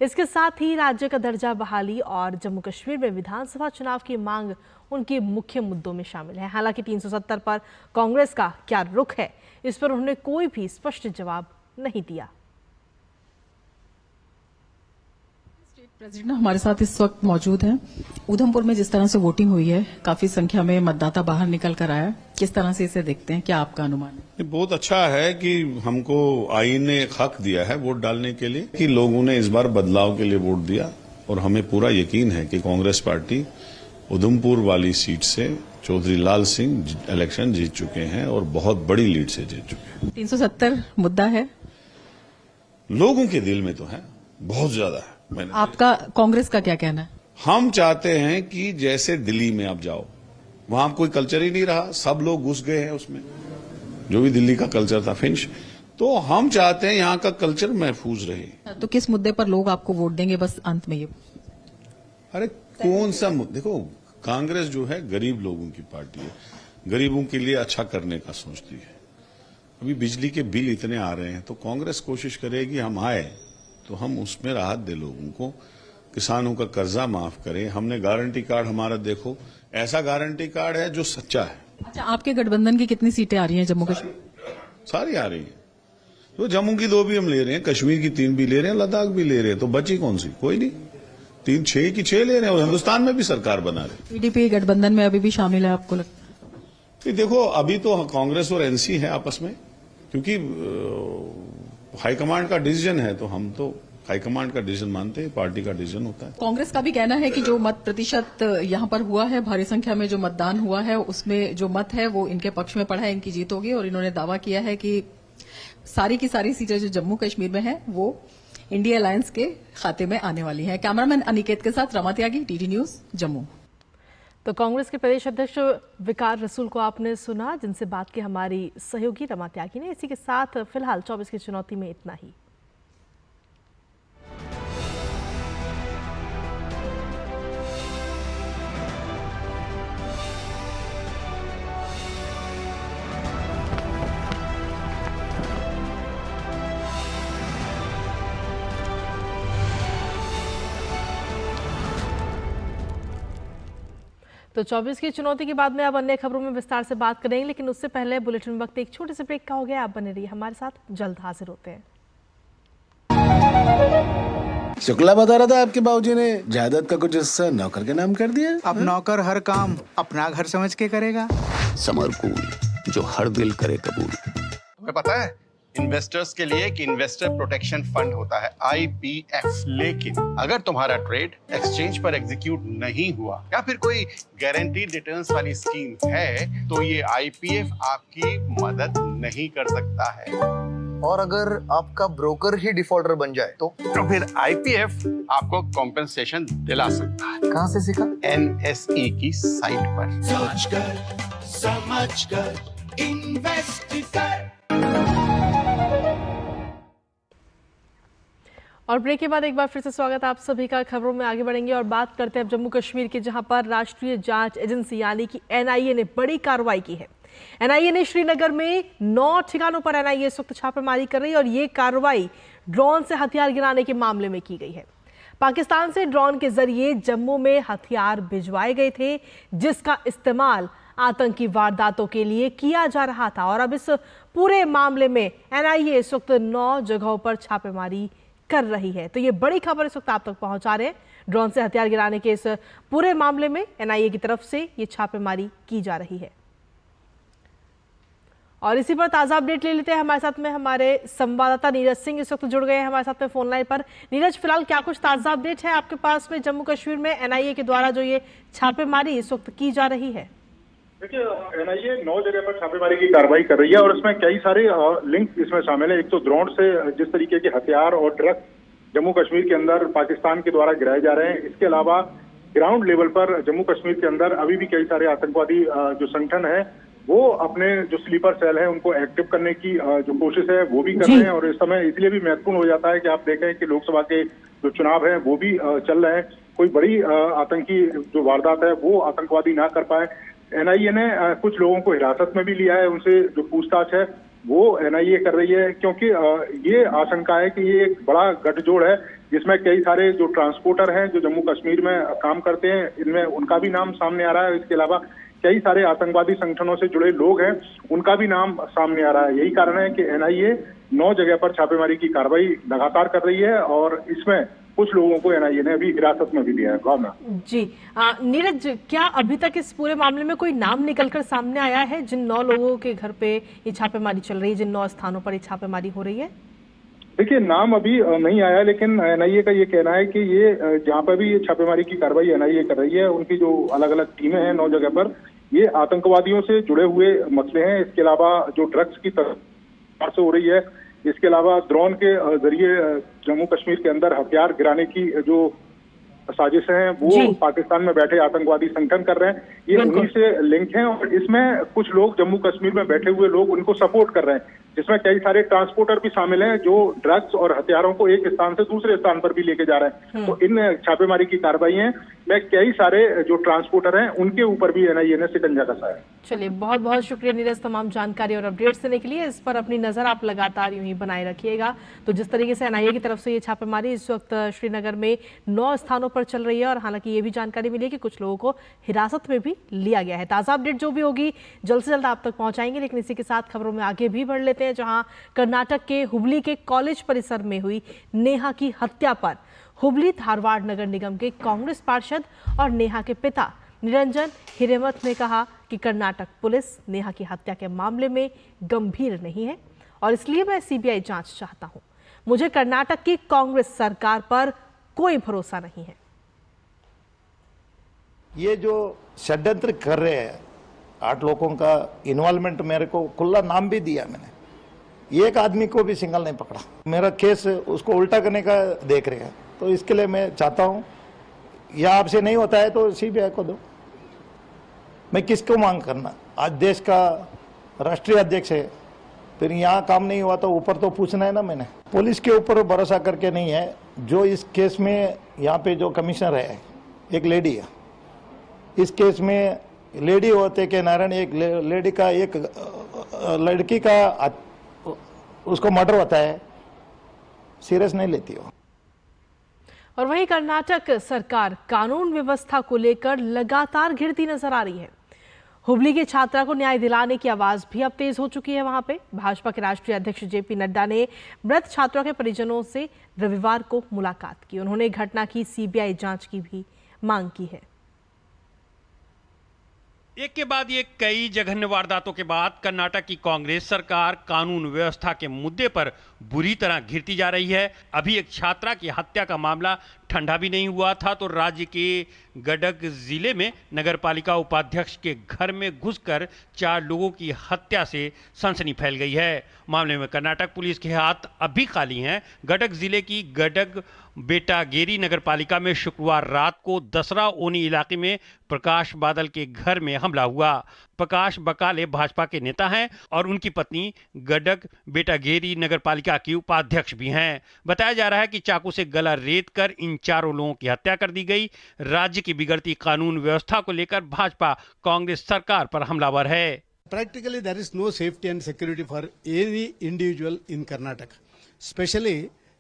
इसके साथ ही राज्य का दर्जा बहाली और जम्मू कश्मीर में विधानसभा चुनाव की मांग उनके मुख्य मुद्दों में शामिल है। हालांकि 370 पर कांग्रेस का क्या रुख है, इस पर उन्होंने कोई भी स्पष्ट जवाब नहीं दिया। प्रेसिडेंट हमारे साथ इस वक्त मौजूद हैं। उधमपुर में जिस तरह से वोटिंग हुई है, काफी संख्या में मतदाता बाहर निकल कर आया, किस तरह से इसे देखते हैं, क्या आपका अनुमान है? बहुत अच्छा है कि हमको आईन ने एक हक दिया है वोट डालने के लिए, कि लोगों ने इस बार बदलाव के लिए वोट दिया और हमें पूरा यकीन है कि कांग्रेस पार्टी उधमपुर वाली सीट से चौधरी लाल सिंह इलेक्शन जीत चुके हैं और बहुत बड़ी लीड से जीत चुके हैं। 370 मुद्दा है, लोगों के दिल में तो है, बहुत ज्यादा है। आपका कांग्रेस का क्या कहना है? हम चाहते हैं कि जैसे दिल्ली में आप जाओ, वहां कोई कल्चर ही नहीं रहा, सब लोग घुस गए हैं उसमें, जो भी दिल्ली का कल्चर था फिनिश। तो हम चाहते हैं यहाँ का कल्चर महफूज रहे। तो किस मुद्दे पर लोग आपको वोट देंगे, बस अंत में ये? अरे कौन सा देखो, कांग्रेस जो है गरीब लोगों की पार्टी है, गरीबों के लिए अच्छा करने का सोचती है। अभी बिजली के बिल इतने आ रहे हैं तो कांग्रेस कोशिश करेगी हम आए तो हम उसमें राहत दे लोगों को, किसानों का कर्जा माफ करें। हमने गारंटी कार्ड, हमारा देखो ऐसा गारंटी कार्ड है जो सच्चा है। अच्छा, आपके गठबंधन की कितनी सीटें आ रही हैं जम्मू कश्मीर? सारी आ रही है। तो जम्मू की 2 भी हम ले रहे हैं, कश्मीर की 3 भी ले रहे हैं, लद्दाख भी ले रहे हैं, तो बची कौन सी? कोई नहीं। 3 6 की 6 ले रहे हैं और हिंदुस्तान में भी सरकार बना रहे हैं। पीडीपी गठबंधन में अभी भी शामिल है, आपको लगता है? देखो अभी तो कांग्रेस और एनसी है आपस में, क्योंकि हाईकमांड का डिसीजन है, तो हम तो हाईकमांड का डिसीजन मानते हैं, पार्टी का डिसीजन होता है। कांग्रेस का भी कहना है कि जो मत प्रतिशत यहां पर हुआ है, भारी संख्या में जो मतदान हुआ है, उसमें जो मत है वो इनके पक्ष में पड़ा है, इनकी जीत होगी। और इन्होंने दावा किया है कि सारी की सारी सीटें जो जम्मू कश्मीर में है वो इंडिया अलायंस के खाते में आने वाली है। कैमरामैन अनिकेत के साथ रमा त्यागी, टीटी न्यूज, जम्मू। तो कांग्रेस के प्रदेश अध्यक्ष विकास रसूल को आपने सुना, जिनसे बात की हमारी सहयोगी रमा त्यागी ने। इसी के साथ फिलहाल 24 की चुनौती में इतना ही। तो 24 की चुनौती के बाद में अब अन्य खबरों में विस्तार से बात करेंगे, लेकिन उससे पहले बुलेटिन वक्त एक छोटे से ब्रेक का हो गया। आप बने रहिए हमारे साथ, जल्द हाजिर होते हैं। शुक्ला बता रहा था आपके बाबूजी ने जायदाद का कुछ हिस्सा नौकर के नाम कर दिया। अब नौकर हर काम अपना घर समझ के करेगा। समरकूल, जो हर दिल करे कबूल। तुम्हें पता है इन्वेस्टर्स के लिए एक इन्वेस्टर प्रोटेक्शन फंड होता है, IPF। लेकिन अगर तुम्हारा ट्रेड एक्सचेंज पर एग्जीक्यूट नहीं हुआ या फिर कोई गारंटीड रिटर्न्स वाली स्कीम है, तो ये IPF आपकी मदद नहीं कर सकता है। और अगर आपका ब्रोकर ही डिफॉल्टर बन जाए तो फिर IPF आपको कॉम्पेंसेशन दिला सकता है। कहाँ से सीखा? NSE की साइट पर। समझ कर इन्वेस्ट कर। और ब्रेक के बाद एक बार फिर से स्वागत आप सभी का। खबरों में आगे बढ़ेंगे और बात करते हैं अब जम्मू कश्मीर की, जहां पर राष्ट्रीय जांच एजेंसी यानी कि NIA ने बड़ी कार्रवाई की है। NIA ने श्रीनगर में 9 ठिकानों पर NIA इस वक्त छापेमारी कर रही है और ये कार्रवाई ड्रोन से हथियार गिराने के मामले में की गई है। पाकिस्तान से ड्रोन के जरिए जम्मू में हथियार भिजवाए गए थे, जिसका इस्तेमाल आतंकी वारदातों के लिए किया जा रहा था। और अब इस पूरे मामले में NIA इस वक्त 9 जगहों पर छापेमारी कर रही है। तो ये बड़ी खबर इस वक्त आप तक पहुंचा रहे हैं। ड्रोन से हथियार गिराने के इस पूरे मामले में NIA की तरफ से ये छापेमारी की जा रही है। और इसी पर ताजा अपडेट ले लेते हैं। हमारे साथ में हमारे संवाददाता नीरज सिंह इस वक्त जुड़ गए हैं हमारे साथ में फोन लाइन पर। नीरज, फिलहाल क्या कुछ ताजा अपडेट है आपके पास में जम्मू कश्मीर में NIA के द्वारा जो ये छापेमारी इस वक्त की जा रही है? देखिए, NIA 9 जगह पर छापेमारी की कार्रवाई कर रही है और इसमें कई सारे लिंक इसमें शामिल है। एक तो ड्रोन से जिस तरीके के हथियार और ट्रक जम्मू कश्मीर के अंदर पाकिस्तान के द्वारा गिराए जा रहे हैं, इसके अलावा ग्राउंड लेवल पर जम्मू कश्मीर के अंदर अभी भी कई सारे आतंकवादी जो संगठन है वो अपने जो स्लीपर सेल है उनको एक्टिव करने की जो कोशिश है वो भी कर रहे हैं। और इस समय इसलिए भी महत्वपूर्ण हो जाता है कि आप देखें कि लोकसभा के जो चुनाव है वो भी चल रहे हैं, कोई बड़ी आतंकी जो वारदात है वो आतंकवादी ना कर पाए। एनआईए ने कुछ लोगों को हिरासत में भी लिया है, उनसे जो पूछताछ है वो एनआईए कर रही है, क्योंकि ये आशंका है कि ये एक बड़ा गठजोड़ है जिसमें कई सारे जो ट्रांसपोर्टर हैं जो जम्मू कश्मीर में काम करते हैं, इनमें उनका भी नाम सामने आ रहा है। इसके अलावा कई सारे आतंकवादी संगठनों से जुड़े लोग हैं, उनका भी नाम सामने आ रहा है। यही कारण है कि एनआईए 9 जगह पर छापेमारी की कार्रवाई लगातार कर रही है और इसमें कुछ लोगों को एनआईए ने अभी हिरासत में भी लिया है। भावना जी, नीरज, क्या अभी तक इस पूरे मामले में कोई नाम निकलकर सामने आया है जिन 9 लोगों के घर पे ये छापेमारी चल रही है, जिन 9 स्थानों पर ये छापेमारी हो रही है? देखिए, नाम अभी नहीं आया, लेकिन एनआईए का ये कहना है कि ये जहाँ पर भी ये छापेमारी की कार्रवाई एनआईए कर रही है, उनकी जो अलग अलग टीमें हैं 9 जगह पर, ये आतंकवादियों से जुड़े हुए मसले हैं। इसके अलावा जो ड्रग्स की तस्करी से हो रही है, इसके अलावा ड्रोन के जरिए जम्मू कश्मीर के अंदर हथियार गिराने की जो साजिशें हैं वो पाकिस्तान में बैठे आतंकवादी संगठन कर रहे हैं, ये उन्हीं से लिंक हैं। और इसमें कुछ लोग जम्मू कश्मीर में बैठे हुए लोग उनको सपोर्ट कर रहे हैं, जिसमें कई सारे ट्रांसपोर्टर भी शामिल हैं जो ड्रग्स और हथियारों को एक स्थान से दूसरे स्थान पर भी लेके जा रहे हैं। तो इन छापेमारी की कार्रवाई में कई सारे जो ट्रांसपोर्टर हैं उनके ऊपर भी एनआईए ने शिकंजा कसा है। चलिए, बहुत बहुत शुक्रिया नीरज, तमाम जानकारी और अपडेट्स देने के लिए। इस पर अपनी नजर आप लगातार यूं ही बनाए रखिएगा। तो जिस तरीके से एनआईए की तरफ से ये छापेमारी इस वक्त श्रीनगर में 9 स्थानों पर चल रही है और हालांकि ये भी जानकारी मिली है कि कुछ लोगों को हिरासत में भी लिया गया है। ताजा अपडेट जो भी होगी जल्द से जल्द आप तक पहुंचाएंगे, लेकिन इसी के साथ खबरों में आगे भी बढ़ लेते हैं, जहां कर्नाटक के हुबली के कॉलेज परिसर में हुई नेहा की हत्या पर हुबली धारवाड़ नगर निगम के कांग्रेस पार्षद और नेहा के पिता निरंजन हिरेमठ ने कहा कि कर्नाटक पुलिस नेहा की हत्या के मामले में गंभीर नहीं है और इसलिए मैं सीबीआई जांच चाहता हूं। मुझे कर्नाटक की कांग्रेस सरकार पर कोई भरोसा नहीं है। ये जो षड्यंत्र कर रहे हैं 8 लोगों का इन्वॉल्वमेंट, मेरे को खुला नाम भी दिया मैंने, एक आदमी को भी सिंगल नहीं पकड़ा। मेरा केस उसको उल्टा करने का देख रहे हैं, तो इसके लिए मैं चाहता हूं या आपसे नहीं होता है तो सीबीआई को दो। मैं किसको मांग करना, आज देश का राष्ट्रीय अध्यक्ष है, फिर यहाँ काम नहीं हुआ तो ऊपर तो पूछना है ना। मैंने पुलिस के ऊपर भरोसा करके नहीं है। जो इस केस में यहाँ पे जो कमिश्नर है एक लेडी है, इस केस में लेडी होते के नारायण, एक लेडी का एक लड़की का उसको मर्डर होता है, सीरियस नहीं लेती हो। और वहीं कर्नाटक सरकार कानून व्यवस्था को लेकर लगातार घिरती नजर आ रही है। हुबली की छात्रा को न्याय दिलाने की आवाज भी अब तेज हो चुकी है। वहां पे भाजपा के राष्ट्रीय अध्यक्ष जेपी नड्डा ने मृत छात्रा के परिजनों से रविवार को मुलाकात की। उन्होंने घटना की सीबीआई जांच की भी मांग की है। एक के बाद ये कई जघन्य वारदातों के बाद कर्नाटक की कांग्रेस सरकार कानून व्यवस्था के मुद्दे पर बुरी तरह घिरती जा रही है। अभी एक छात्रा की हत्या का मामला ठंडा भी नहीं हुआ था तो राज्य के गडग जिले में नगरपालिका उपाध्यक्ष के घर में घुसकर 4 लोगों की हत्या से सनसनी फैल गई है। मामले में कर्नाटक पुलिस के हाथ अभी खाली हैं। गडग जिले की गडग बेटागेरी नगरपालिका में शुक्रवार रात को दसरा ओनी इलाके में प्रकाश बादल के घर में हमला हुआ। प्रकाश बकाले भाजपा के नेता हैं और उनकी पत्नी गडग बेटागेरी नगरपालिका की उपाध्यक्ष भी हैं। बताया जा रहा है कि चाकू से गला रेत कर इन 4 लोगों की हत्या कर दी गई। राज्य की बिगड़ती कानून व्यवस्था को लेकर भाजपा कांग्रेस सरकार पर हमलावर है। Practically there is no safety and security for any individual in Karnataka. Especially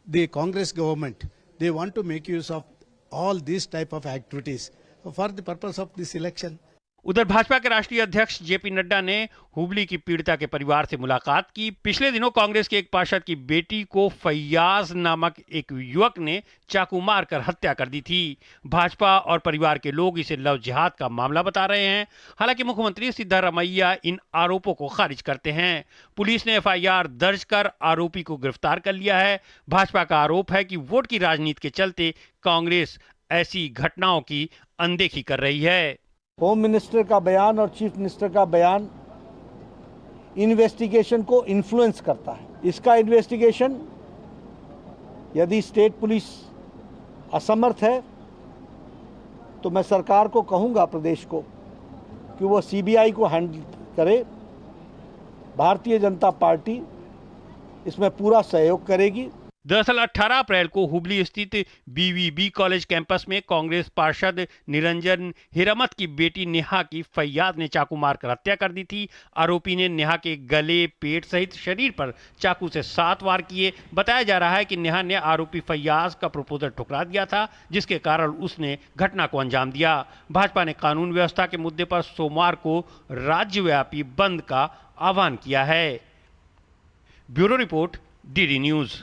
the Congress government, they want to make use of all these type of activities for the purpose of this election. उधर भाजपा के राष्ट्रीय अध्यक्ष JP Nadda ने हुबली की पीड़िता के परिवार से मुलाकात की। पिछले दिनों कांग्रेस के एक पार्षद की बेटी को फैयाज नामक एक युवक ने चाकू मारकर हत्या कर दी थी। भाजपा और परिवार के लोग इसे लव जिहाद का मामला बता रहे हैं। हालांकि मुख्यमंत्री सिद्धारमैया इन आरोपों को खारिज करते हैं। पुलिस ने एफआईआर दर्ज कर आरोपी को गिरफ्तार कर लिया है। भाजपा का आरोप है कि वोट की राजनीति के चलते कांग्रेस ऐसी घटनाओं की अनदेखी कर रही है। होम मिनिस्टर का बयान और चीफ मिनिस्टर का बयान इन्वेस्टिगेशन को इन्फ्लुएंस करता है। इसका इन्वेस्टिगेशन यदि स्टेट पुलिस असमर्थ है तो मैं सरकार को कहूंगा, प्रदेश को, कि वो सीबीआई को हैंडल करे। भारतीय जनता पार्टी इसमें पूरा सहयोग करेगी। दरअसल 18 अप्रैल को हुबली स्थित बीवीबी कॉलेज कैंपस में कांग्रेस पार्षद निरंजन हिरामत की बेटी नेहा की फैयाज ने चाकू मारकर हत्या कर दी थी। आरोपी ने नेहा के गले, पेट सहित शरीर पर चाकू से 7 वार किए। बताया जा रहा है कि नेहा ने आरोपी फैयाज का प्रपोजल ठुकरा दिया था, जिसके कारण उसने घटना को अंजाम दिया। भाजपा ने कानून व्यवस्था के मुद्दे पर सोमवार को राज्यव्यापी बंद का आह्वान किया है। Bureau report, DD news.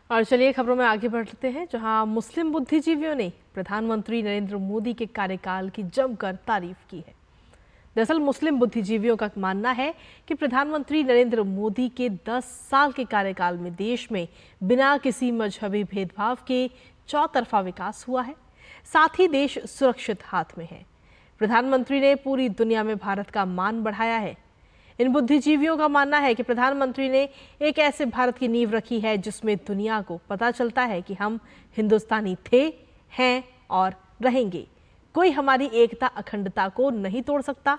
और चलिए खबरों में आगे बढ़ते हैं, जहां मुस्लिम बुद्धिजीवियों ने प्रधानमंत्री नरेंद्र मोदी के कार्यकाल की जमकर तारीफ की है। दरअसल मुस्लिम बुद्धिजीवियों का मानना है कि प्रधानमंत्री नरेंद्र मोदी के 10 साल के कार्यकाल में देश में बिना किसी मजहबी भेदभाव के चौतरफा विकास हुआ है, साथ ही देश सुरक्षित हाथ में है। प्रधानमंत्री ने पूरी दुनिया में भारत का मान बढ़ाया है। इन बुद्धिजीवियों का मानना है कि प्रधानमंत्री ने एक ऐसे भारत की नींव रखी है जिसमें दुनिया को पता चलता है कि हम हिंदुस्तानी थे, हैं और रहेंगे। कोई हमारी एकता अखंडता को नहीं तोड़ सकता।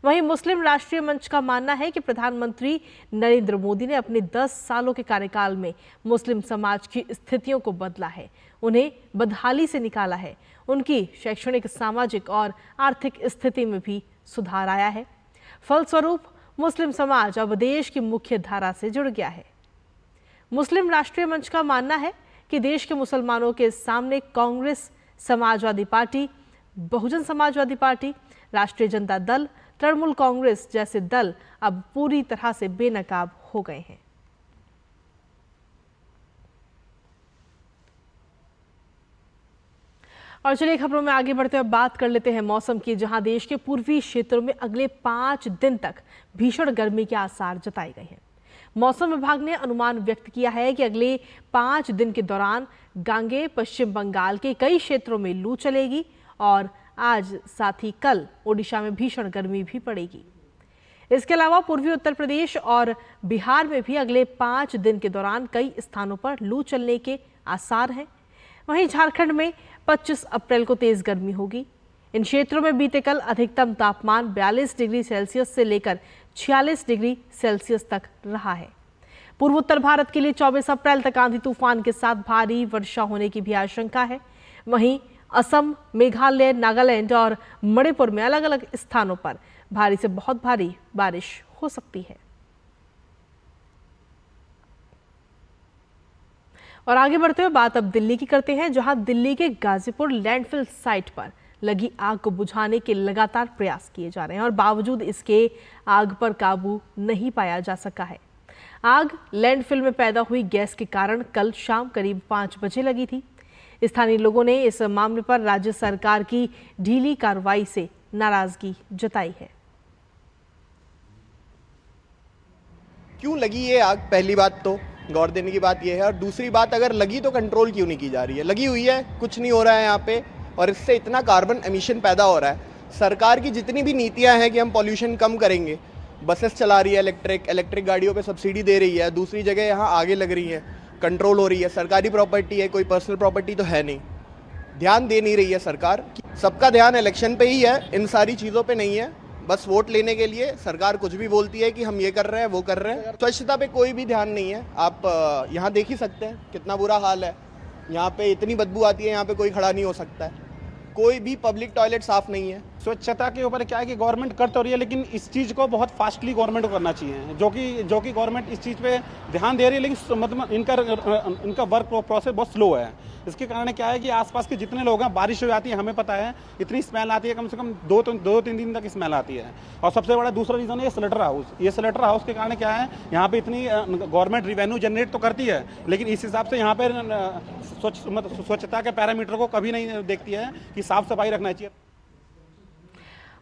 वहीं मुस्लिम राष्ट्रीय मंच का मानना है कि प्रधानमंत्री नरेंद्र मोदी ने अपने 10 सालों के कार्यकाल में मुस्लिम समाज की स्थितियों को बदला है, उन्हें बदहाली से निकाला है। उनकी शैक्षणिक, सामाजिक और आर्थिक स्थिति में भी सुधार आया है। फलस्वरूप मुस्लिम समाज अब देश की मुख्य धारा से जुड़ गया है। मुस्लिम राष्ट्रीय मंच का मानना है कि देश के मुसलमानों के सामने कांग्रेस, समाजवादी पार्टी, बहुजन समाजवादी पार्टी, राष्ट्रीय जनता दल, तृणमूल कांग्रेस जैसे दल अब पूरी तरह से बेनकाब हो गए हैं। और चलिए खबरों में आगे बढ़ते हुए बात कर लेते हैं मौसम की, जहां देश के पूर्वी क्षेत्रों में अगले 5 दिन तक भीषण गर्मी के आसार जताए गए हैं। मौसम विभाग ने अनुमान व्यक्त किया है कि अगले 5 दिन के दौरान गांगे, पश्चिम बंगाल के कई क्षेत्रों में लू चलेगी और आज साथ ही कल ओडिशा में भीषण गर्मी भी पड़ेगी। इसके अलावा पूर्वी उत्तर प्रदेश और बिहार में भी अगले 5 दिन के दौरान कई स्थानों पर लू चलने के आसार हैं। वहीं झारखंड में 25 अप्रैल को तेज गर्मी होगी। इन क्षेत्रों में बीते कल अधिकतम तापमान 42 डिग्री सेल्सियस से लेकर 46 डिग्री सेल्सियस तक रहा है। पूर्व उत्तर भारत के लिए 24 अप्रैल तक आंधी तूफान के साथ भारी वर्षा होने की भी आशंका है। वहीं असम, मेघालय, नागालैंड और मणिपुर में अलग अलग स्थानों पर भारी से बहुत भारी बारिश हो सकती है। और आगे बढ़ते हुए बात अब दिल्ली की करते हैं, जहां दिल्ली के गाजीपुर लैंडफिल साइट पर लगी आग को बुझाने के लगातार प्रयास किए जा रहे हैं और बावजूद इसके आग पर काबू नहीं पाया जा सका है। आग लैंडफिल में पैदा हुई गैस के कारण कल शाम करीब 5 बजे लगी थी। स्थानीय लोगों ने इस मामले पर राज्य सरकार की ढीली कार्रवाई से नाराजगी जताई है। क्यों लगी ये आग, पहली बात तो गौर देने की बात यह है। और दूसरी बात, अगर लगी तो कंट्रोल क्यों नहीं की जा रही है? लगी हुई है, कुछ नहीं हो रहा है यहाँ पे, और इससे इतना कार्बन एमिशन पैदा हो रहा है। सरकार की जितनी भी नीतियाँ हैं कि हम पॉल्यूशन कम करेंगे, बसेस चला रही है, इलेक्ट्रिक गाड़ियों पे सब्सिडी दे रही है, दूसरी जगह यहाँ आगे लग रही है, कंट्रोल हो रही है। सरकारी प्रॉपर्टी है, कोई पर्सनल प्रॉपर्टी तो है नहीं। ध्यान दे नहीं रही है सरकार। सबका ध्यान इलेक्शन पे ही है, इन सारी चीज़ों पे नहीं है। बस वोट लेने के लिए सरकार कुछ भी बोलती है कि हम ये कर रहे हैं, वो कर रहे हैं। स्वच्छता पे कोई भी ध्यान नहीं है। आप यहाँ देख ही सकते हैं कितना बुरा हाल है। यहाँ पे इतनी बदबू आती है, यहाँ पे कोई खड़ा नहीं हो सकता है। कोई भी पब्लिक टॉयलेट साफ नहीं है। स्वच्छता के ऊपर क्या है कि गवर्नमेंट कर तो रही है, लेकिन इस चीज़ को बहुत फास्टली गवर्नमेंट को करना चाहिए, जो कि गवर्नमेंट इस चीज़ पे ध्यान दे रही है, लेकिन मतलब इनका वर्क प्रोसेस बहुत स्लो है। इसके कारण क्या है कि आसपास के जितने लोग हैं, बारिश हो जाती है, हमें पता है इतनी स्मेल आती है, कम से कम 2-3 दिन तक स्मेल आती है। और सबसे बड़ा दूसरा रीज़न है ये स्लटर हाउस। ये स्लटर हाउस के कारण क्या है, यहाँ पे इतनी गवर्नमेंट रिवेन्यू जनरेट तो करती है, लेकिन इस हिसाब से यहाँ पे स्वच्छता के पैरामीटर को कभी नहीं देखती है कि साफ सफाई रखना चाहिए।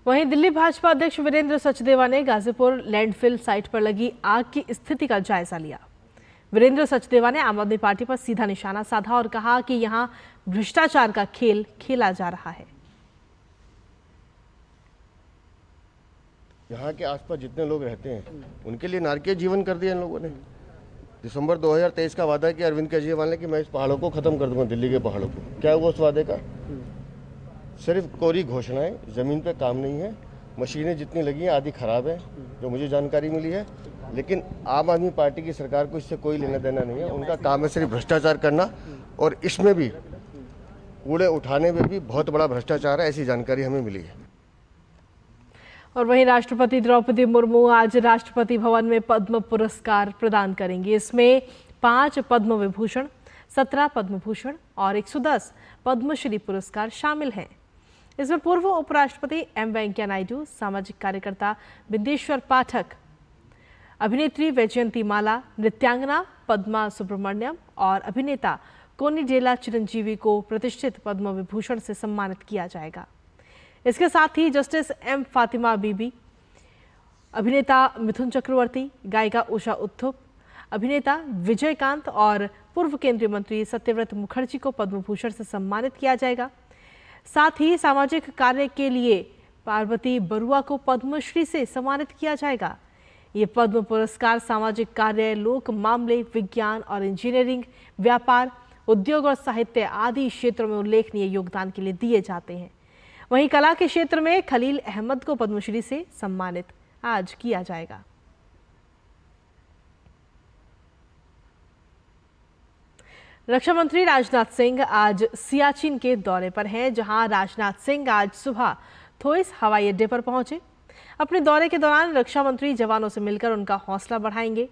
वहीं दिल्ली भाजपा अध्यक्ष वीरेंद्र सचदेवा ने गाजीपुर लैंडफिल साइट पर लगी आग की स्थिति का जायजा लिया। वीरेंद्र सचदेवा ने आम आदमी पार्टी पर सीधा निशाना साधा और कहा कि यहां भ्रष्टाचार का खेल खेला जा रहा है। यहाँ के आसपास जितने लोग रहते हैं उनके लिए नारकीय जीवन कर दिया इन लोगों ने। दिसंबर 2023 का वादा किया अरविंद केजरीवाल ने कि मैं इस पहाड़ों को खत्म कर दूंगा, दिल्ली के पहाड़ों को। क्या हुआ उस वादे का? सिर्फ कोरी घोषणाएं, जमीन पे काम नहीं है। मशीनें जितनी लगी हैं आधी खराब है, जो मुझे जानकारी मिली है। लेकिन आम आदमी पार्टी की सरकार को इससे कोई लेना देना नहीं है। उनका काम है सिर्फ भ्रष्टाचार करना, और इसमें भी कूड़े उठाने में भी बहुत बड़ा भ्रष्टाचार है, ऐसी जानकारी हमें मिली है। और वहीं राष्ट्रपति द्रौपदी मुर्मू आज राष्ट्रपति भवन में पद्म पुरस्कार प्रदान करेंगी। इसमें 5 पद्म विभूषण, 17 पद्म भूषण और 110 पद्मश्री पुरस्कार शामिल हैं। इसमें पूर्व उपराष्ट्रपति एम वेंकैया नायडू, सामाजिक कार्यकर्ता बिंदेश्वर पाठक, अभिनेत्री वैजयंती माला, नृत्यांगना पद्मा सुब्रमण्यम और अभिनेता कोनिडेला चिरंजीवी को प्रतिष्ठित पद्म विभूषण से सम्मानित किया जाएगा। इसके साथ ही जस्टिस एम फातिमा बीबी, अभिनेता मिथुन चक्रवर्ती, गायिका उषा उत्थुप, अभिनेता विजयकांत और पूर्व केंद्रीय मंत्री सत्यव्रत मुखर्जी को पद्म भूषण से सम्मानित किया जाएगा। साथ ही सामाजिक कार्य के लिए पार्वती बरुआ को पद्मश्री से सम्मानित किया जाएगा। ये पद्म पुरस्कार सामाजिक कार्य, लोक मामले, विज्ञान और इंजीनियरिंग, व्यापार, उद्योग और साहित्य आदि क्षेत्रों में उल्लेखनीय योगदान के लिए दिए जाते हैं। वहीं कला के क्षेत्र में खलील अहमद को पद्मश्री से सम्मानित आज किया जाएगा। रक्षा मंत्री राजनाथ सिंह आज सियाचिन के दौरे पर हैं, जहां राजनाथ सिंह आज सुबह थोइस हवाई अड्डे पर पहुंचे। अपने दौरे के दौरान रक्षा मंत्री जवानों से मिलकर उनका हौसला बढ़ाएंगे।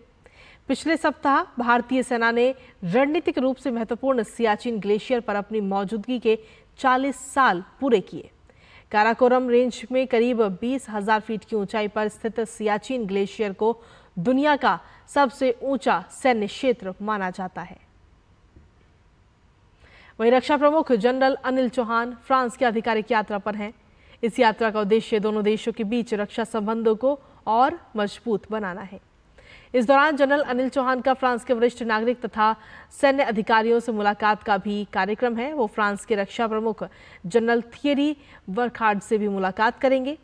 पिछले सप्ताह भारतीय सेना ने रणनीतिक रूप से महत्वपूर्ण सियाचिन ग्लेशियर पर अपनी मौजूदगी के 40 साल पूरे किए। काराकोरम रेंज में करीब 20,000 फीट की ऊंचाई पर स्थित सियाचिन ग्लेशियर को दुनिया का सबसे ऊंचा सैन्य क्षेत्र माना जाता है। वहीं रक्षा प्रमुख जनरल अनिल चौहान फ्रांस की आधिकारिक यात्रा पर हैं। इस यात्रा का उद्देश्य दोनों देशों के बीच रक्षा संबंधों को और मजबूत बनाना है। इस दौरान जनरल अनिल चौहान का फ्रांस के वरिष्ठ नागरिक तथा सैन्य अधिकारियों से मुलाकात का भी कार्यक्रम है। वो फ्रांस के रक्षा प्रमुख जनरल थियरी वर्खार्ड से भी मुलाकात करेंगे।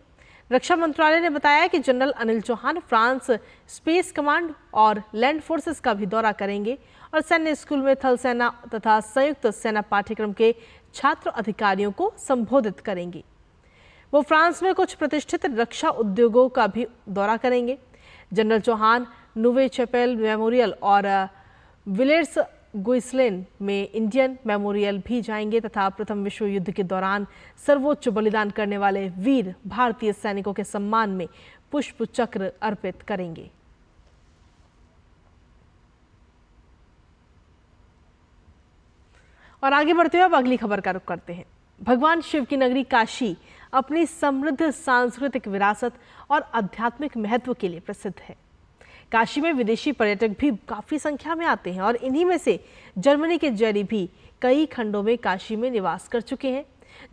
रक्षा मंत्रालय ने बताया कि general Anil Chauhan France space command और लैंड फोर्सेस का भी दौरा करेंगे और सैन्य स्कूल में थल सेना तथा संयुक्त सेना पाठ्यक्रम के छात्र अधिकारियों को संबोधित करेंगे। वो फ्रांस में कुछ प्रतिष्ठित रक्षा उद्योगों का भी दौरा करेंगे। जनरल चौहान नूवे चैपेल मेमोरियल और विलेर्स गुइसलेन में इंडियन मेमोरियल भी जाएंगे तथा प्रथम विश्व युद्ध के दौरान सर्वोच्च बलिदान करने वाले वीर भारतीय सैनिकों के सम्मान में पुष्प चक्र अर्पित करेंगे। और आगे बढ़ते हुए अब अगली खबर का रुख करते हैं। भगवान शिव की नगरी काशी अपनी समृद्ध सांस्कृतिक विरासत और आध्यात्मिक महत्व के लिए प्रसिद्ध है। काशी में विदेशी पर्यटक भी काफी संख्या में आते हैं और इन्हीं में से जर्मनी के जेरी भी कई खंडों में काशी में निवास कर चुके हैं,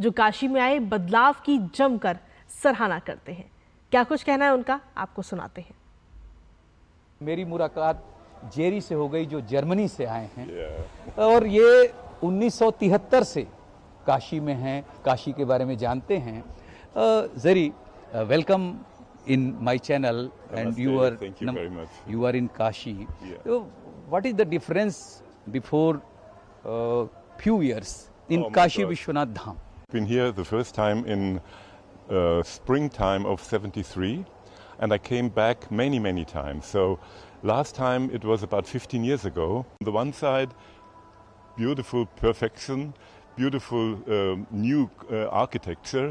जो काशी में आए बदलाव की जमकर सराहना करते हैं। क्या कुछ कहना है उनका, आपको सुनाते हैं। मेरी मुलाकात जेरी से हो गई, जो जर्मनी से आए हैं और ये 1973 से काशी में हैं, काशी के बारे में जानते हैं। Jerry, welcome in my channel. Namaste. And you are in Kashi. So what is the difference before few years in Kashi Vishwanath Dham? Been here the first time in springtime of 73, and I came back many times. So last time it was about 15 years ago. On the one side, beautiful perfection, beautiful new architecture.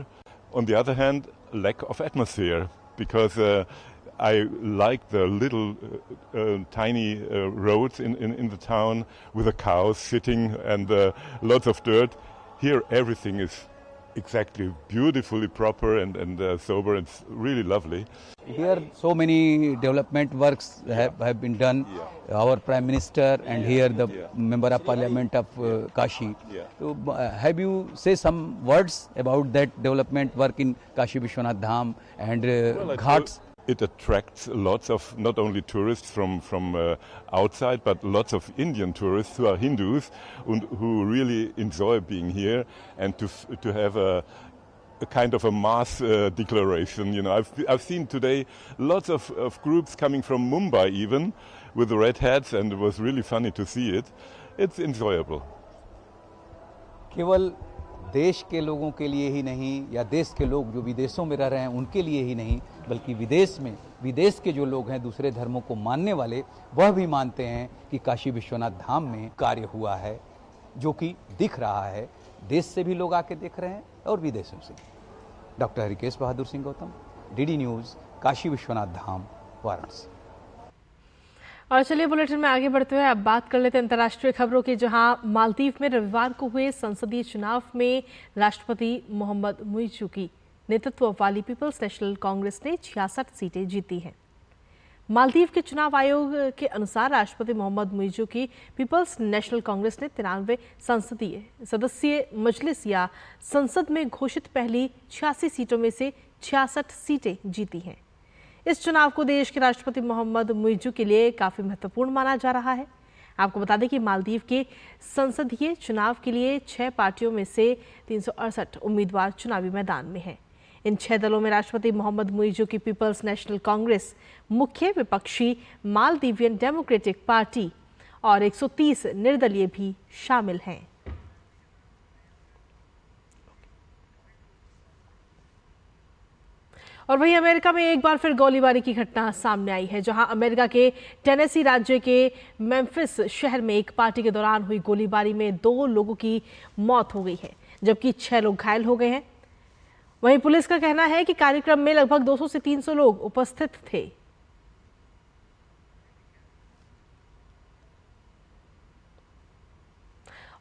On the other hand, lack of atmosphere. Because I like the little tiny roads in the town with the cows sitting and lots of dirt. Here everything is exactly beautifully proper and sober. It's really lovely. Here so many development works have been done. Our Prime Minister and here the Member of Parliament of Kashi. So, have you say some words about that development work in Kashi Vishwanath Dham and Ghats? It attracts lots of not only tourists from outside, but lots of Indian tourists who are Hindus and who really enjoy being here, and to have a kind of a mass declaration. You know, I've seen today lots of groups coming from Mumbai even with the red hats, and it was really funny to see it. It's enjoyable. केवल देश के लोगों के लिए ही नहीं या देश के लोग जो विदेशों में रह रहे हैं उनके लिए ही नहीं, बल्कि विदेश के जो लोग हैं दूसरे धर्मों को मानने वाले, वह भी मानते हैं कि काशी विश्वनाथ धाम में कार्य हुआ है, जो कि दिख रहा है। देश से भी लोग आके देख रहे हैं और विदेशों से। Doctor Harikesh Bahadur Singh Gautam, DD news, Kashi Vishwanath Dham, Varanasi. और चलिए बुलेटिन में आगे बढ़ते हुए अब बात कर लेते हैं अंतर्राष्ट्रीय खबरों की, जहां मालदीव में रविवार को हुए संसदीय चुनाव में राष्ट्रपति मोहम्मद मुइज़ू की नेतृत्व वाली पीपल्स नेशनल कांग्रेस ने 66 सीटें जीती हैं। मालदीव के चुनाव आयोग के अनुसार राष्ट्रपति मोहम्मद मुइज़ू की पीपल्स नेशनल कांग्रेस ने 93 संसदीय सदस्यीय मजलिस या संसद में घोषित पहली 86 सीटों में से 66 सीटें जीती हैं। इस चुनाव को देश के राष्ट्रपति मोहम्मद मुइज़ू के लिए काफी महत्वपूर्ण माना जा रहा है। आपको बता दें कि मालदीव के संसदीय चुनाव के लिए 6 पार्टियों में से 368 उम्मीदवार चुनावी मैदान में हैं। इन 6 दलों में राष्ट्रपति मोहम्मद मुइज़ू की पीपल्स नेशनल कांग्रेस, मुख्य विपक्षी मालदीवियन डेमोक्रेटिक पार्टी और 130 निर्दलीय भी शामिल हैं। और वहीं अमेरिका में एक बार फिर गोलीबारी की घटना सामने आई है, जहां अमेरिका के टेनेसी राज्य के मेम्फिस शहर में एक पार्टी के दौरान हुई गोलीबारी में 2 लोगों की मौत हो गई है, जबकि 6 लोग घायल हो गए हैं। वहीं पुलिस का कहना है कि कार्यक्रम में लगभग 200 से 300 लोग उपस्थित थे।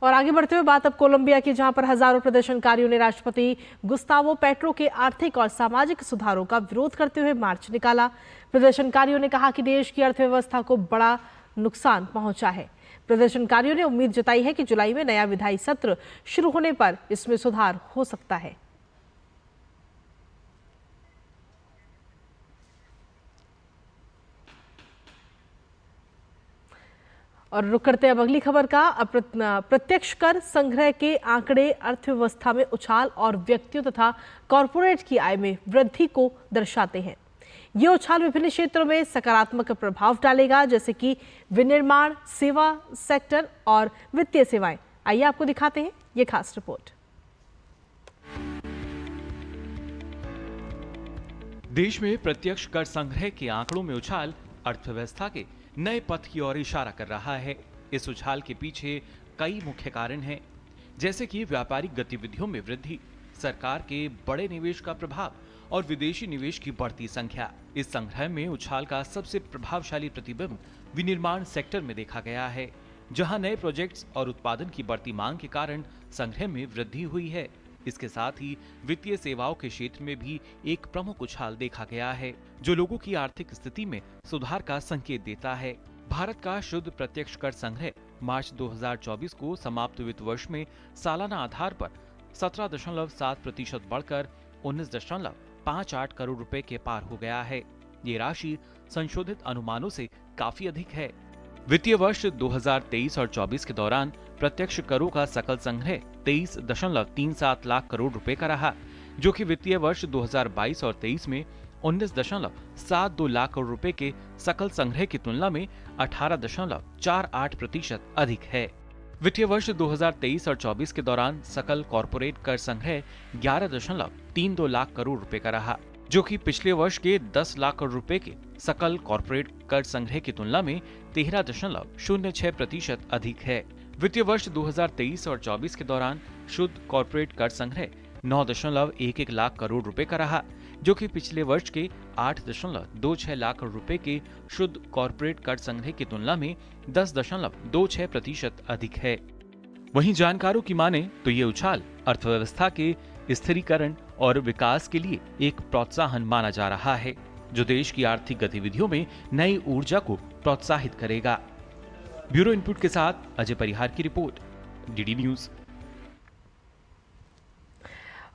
और आगे बढ़ते हुए बात अब कोलंबिया की, जहां पर हजारों प्रदर्शनकारियों ने राष्ट्रपति गुस्तावो पेट्रो के आर्थिक और सामाजिक सुधारों का विरोध करते हुए मार्च निकाला। प्रदर्शनकारियों ने कहा कि देश की अर्थव्यवस्था को बड़ा नुकसान पहुंचा है। प्रदर्शनकारियों ने उम्मीद जताई है कि जुलाई में नया विधायी सत्र शुरू होने पर इसमें सुधार हो सकता है। और रुक करते हैं अब अगली खबर का। प्रत्यक्ष कर संग्रह के आंकड़े अर्थव्यवस्था में उछाल और व्यक्तियों तथा कॉरपोरेट की आय में वृद्धि को दर्शाते हैं। ये उछाल विभिन्न क्षेत्रों में सकारात्मक प्रभाव डालेगा, जैसे कि विनिर्माण, सेवा सेक्टर और वित्तीय सेवाएं। आइए आपको दिखाते हैं ये खास रिपोर्ट। देश में प्रत्यक्ष कर संग्रह के आंकड़ों में उछाल अर्थव्यवस्था के नए पथ की ओर इशारा कर रहा है। इस उछाल के पीछे कई मुख्य कारण हैं, जैसे कि व्यापारिक गतिविधियों में वृद्धि, सरकार के बड़े निवेश का प्रभाव और विदेशी निवेश की बढ़ती संख्या। इस संग्रह में उछाल का सबसे प्रभावशाली प्रतिबिंब विनिर्माण सेक्टर में देखा गया है, जहां नए प्रोजेक्ट्स और उत्पादन की बढ़ती मांग के कारण संग्रह में वृद्धि हुई है। इसके साथ ही वित्तीय सेवाओं के क्षेत्र में भी एक प्रमुख उछाल देखा गया है, जो लोगों की आर्थिक स्थिति में सुधार का संकेत देता है। भारत का शुद्ध प्रत्यक्ष कर संग्रह मार्च 2024 को समाप्त वित्त वर्ष में सालाना आधार पर 17.7% बढ़कर 19.58 करोड़ रुपए के पार हो गया है। ये राशि संशोधित अनुमानों से काफी अधिक है। वित्तीय वर्ष 2023 और 24 के दौरान प्रत्यक्ष करों का सकल संग्रह 23.37 लाख करोड़ रुपए का रहा, जो कि वित्तीय वर्ष 2022 और 23 में 19.72 लाख करोड़ रुपए के सकल संग्रह की तुलना में 18.48% अधिक है। वित्तीय वर्ष 2023 और 24 के दौरान सकल कॉर्पोरेट कर संग्रह 11.32 लाख करोड़ रुपए का रहा, जो कि पिछले वर्ष के 10 लाख करोड़ रुपए के सकल कॉर्पोरेट कर संग्रह की तुलना में 13.06% अधिक है। वित्तीय वर्ष 2023 और 24 के दौरान शुद्ध कॉर्पोरेट कर संग्रह 9.11 लाख करोड़ रुपए का रहा, जो कि पिछले वर्ष के 8.26 लाख करोड़ रुपए के शुद्ध कॉर्पोरेट कर संग्रह की तुलना में 10.26% अधिक है। वहीं जानकारों की माने तो ये उछाल अर्थव्यवस्था के स्थिरीकरण और विकास के लिए एक प्रोत्साहन माना जा रहा है, जो देश की आर्थिक गतिविधियों में नई ऊर्जा को प्रोत्साहित करेगा। ब्यूरो इनपुट के साथ अजय परिहार की रिपोर्ट, डीडी न्यूज।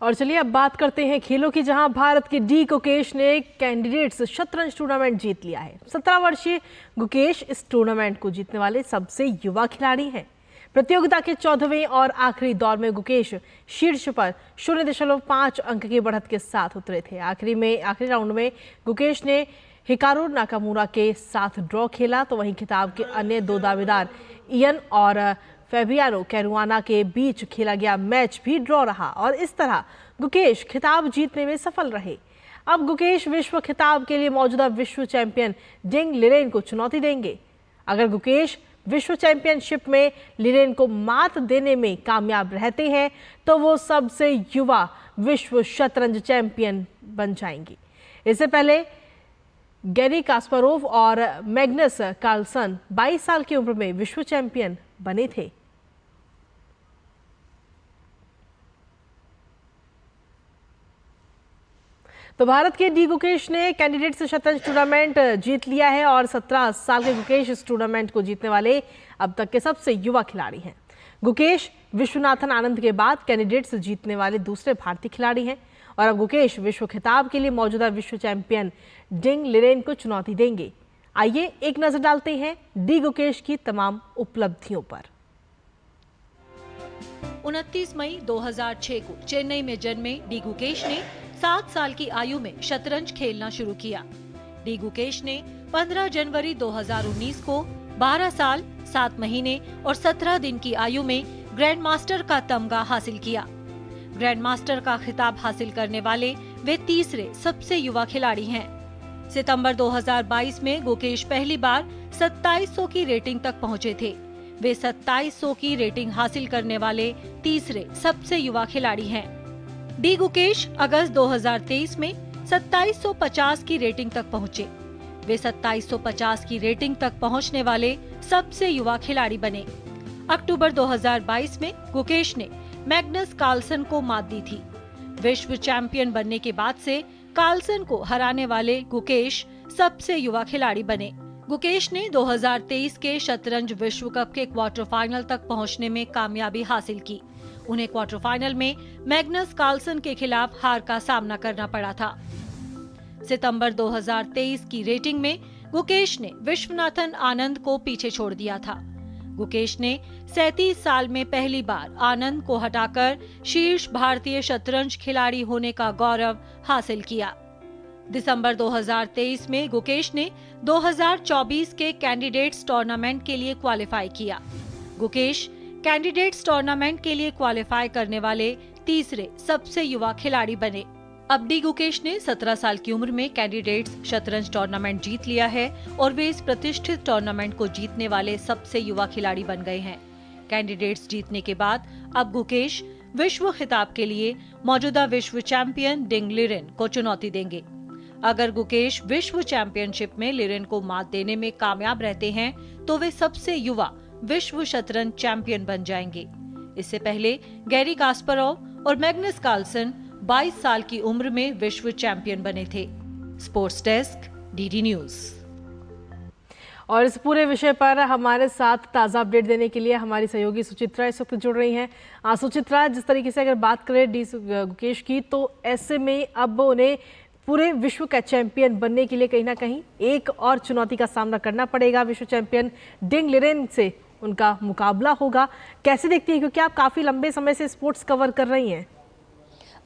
और चलिए अब बात करते हैं खेलों की, जहां भारत के डी गुकेश ने कैंडिडेट्स शतरंज टूर्नामेंट जीत लिया है। 17 वर्षीय गुकेश इस टूर्नामेंट को जीतने वाले सबसे युवा खिलाड़ी हैं। प्रतियोगिता के 14वें और आखिरी दौर में गुकेश शीर्ष पर 0.5 अंक की बढ़त के साथ उतरे थे। आखिरी राउंड में गुकेश ने हिकारू नाकामुरा के साथ ड्रॉ खेला, तो वहीं खिताब के अन्य 2 दावेदार इयन और फैबियानो कैरुआना के बीच खेला गया मैच भी ड्रॉ रहा और इस तरह गुकेश खिताब जीतने में सफल रहे। अब गुकेश विश्व खिताब के लिए मौजूदा विश्व चैंपियन डिंग लिरेन को चुनौती देंगे। अगर गुकेश विश्व चैंपियनशिप में लिरेन को मात देने में कामयाब रहते हैं तो वो सबसे युवा विश्व शतरंज चैंपियन बन जाएंगी। इससे पहले गैरी कास्परोव और मैग्नस कार्लसन 22 साल की उम्र में विश्व चैंपियन बने थे। तो भारत के डी गुकेश ने कैंडिडेट्स शतरंज टूर्नामेंट जीत लिया है और 17 साल के गुकेश इस टूर्नामेंट को जीतने वाले अब तक के सबसे युवा खिलाड़ी हैं। गुकेश विश्वनाथन आनंद के बाद कैंडिडेट्स जीतने वाले दूसरे भारतीय खिलाड़ी हैं और अब गुकेश विश्व खिताब के लिए मौजूदा विश्व चैंपियन डिंग लिरेन को चुनौती देंगे। आइए एक नजर डालते हैं डी गुकेश की तमाम उपलब्धियों पर। 29 मई 2006 को चेन्नई में जन्मे डी गुकेश ने 7 साल की आयु में शतरंज खेलना शुरू किया। डी गुकेश ने 15 जनवरी 2019 को 12 साल 7 महीने और 17 दिन की आयु में ग्रैंड मास्टर का तमगा हासिल किया। ग्रैंड मास्टर का खिताब हासिल करने वाले वे तीसरे सबसे युवा खिलाड़ी हैं। सितंबर 2022 में गुकेश पहली बार 2700 की रेटिंग तक पहुंचे थे। वे 2700 की रेटिंग हासिल करने वाले तीसरे सबसे युवा खिलाड़ी हैं। डी गुकेश अगस्त 2023 में 2750 की रेटिंग तक पहुंचे। वे 2750 की रेटिंग तक पहुंचने वाले सबसे युवा खिलाड़ी बने। अक्टूबर 2022 में गुकेश ने मैग्नस कार्लसन को मात दी थी। विश्व चैंपियन बनने के बाद से कार्लसन को हराने वाले गुकेश सबसे युवा खिलाड़ी बने। गुकेश ने 2023 के शतरंज विश्व कप के क्वार्टर फाइनल तक पहुंचने में कामयाबी हासिल की। उन्हें क्वार्टर फाइनल में मैग्नस कार्लसन के खिलाफ हार का सामना करना पड़ा था। सितंबर 2023 की रेटिंग में गुकेश ने विश्वनाथन आनंद को पीछे छोड़ दिया था। गुकेश ने 37 साल में पहली बार आनंद को हटाकर शीर्ष भारतीय शतरंज खिलाड़ी होने का गौरव हासिल किया। दिसंबर 2023 में गुकेश ने 2024 के कैंडिडेट्स टूर्नामेंट के लिए क्वालिफाई किया। गुकेश कैंडिडेट्स टूर्नामेंट के लिए क्वालिफाई करने वाले तीसरे सबसे युवा खिलाड़ी बने। अब डी गुकेश ने 17 साल की उम्र में कैंडिडेट्स शतरंज टूर्नामेंट जीत लिया है और वे इस प्रतिष्ठित टूर्नामेंट को जीतने वाले सबसे युवा खिलाड़ी बन गए हैं। कैंडिडेट्स जीतने के बाद अब गुकेश विश्व खिताब के लिए मौजूदा विश्व चैंपियन डिंग लिरेन को चुनौती देंगे। अगर गुकेश विश्व चैंपियनशिप में लिरेन को मात देने में कामयाब रहते हैं तो वे सबसे युवा विश्व शतरंज चैंपियन बन जाएंगे। इससे पहले गैरी कास्परोव और मैग्नस कार्लसन 22 साल की उम्र में विश्व चैंपियन बने थे। Sports desk, DD news. और इस पूरे विषय पर हमारे साथ ताज़ा अपडेट देने के लिए हमारी सहयोगी सुचित्रा इस वक्त जुड़ रही हैं। सुचित्रा, जिस तरीके से अगर बात करें डी गुकेश की, तो ऐसे में अब उन्हें पूरे विश्व का चैंपियन बनने के लिए कहीं ना कहीं एक और चुनौती का सामना करना पड़ेगा। विश्व चैंपियन डिंग लिरेन से उनका मुकाबला होगा। कैसे देखती है, क्योंकि आप काफ़ी लंबे समय से स्पोर्ट्स कवर कर रही हैं?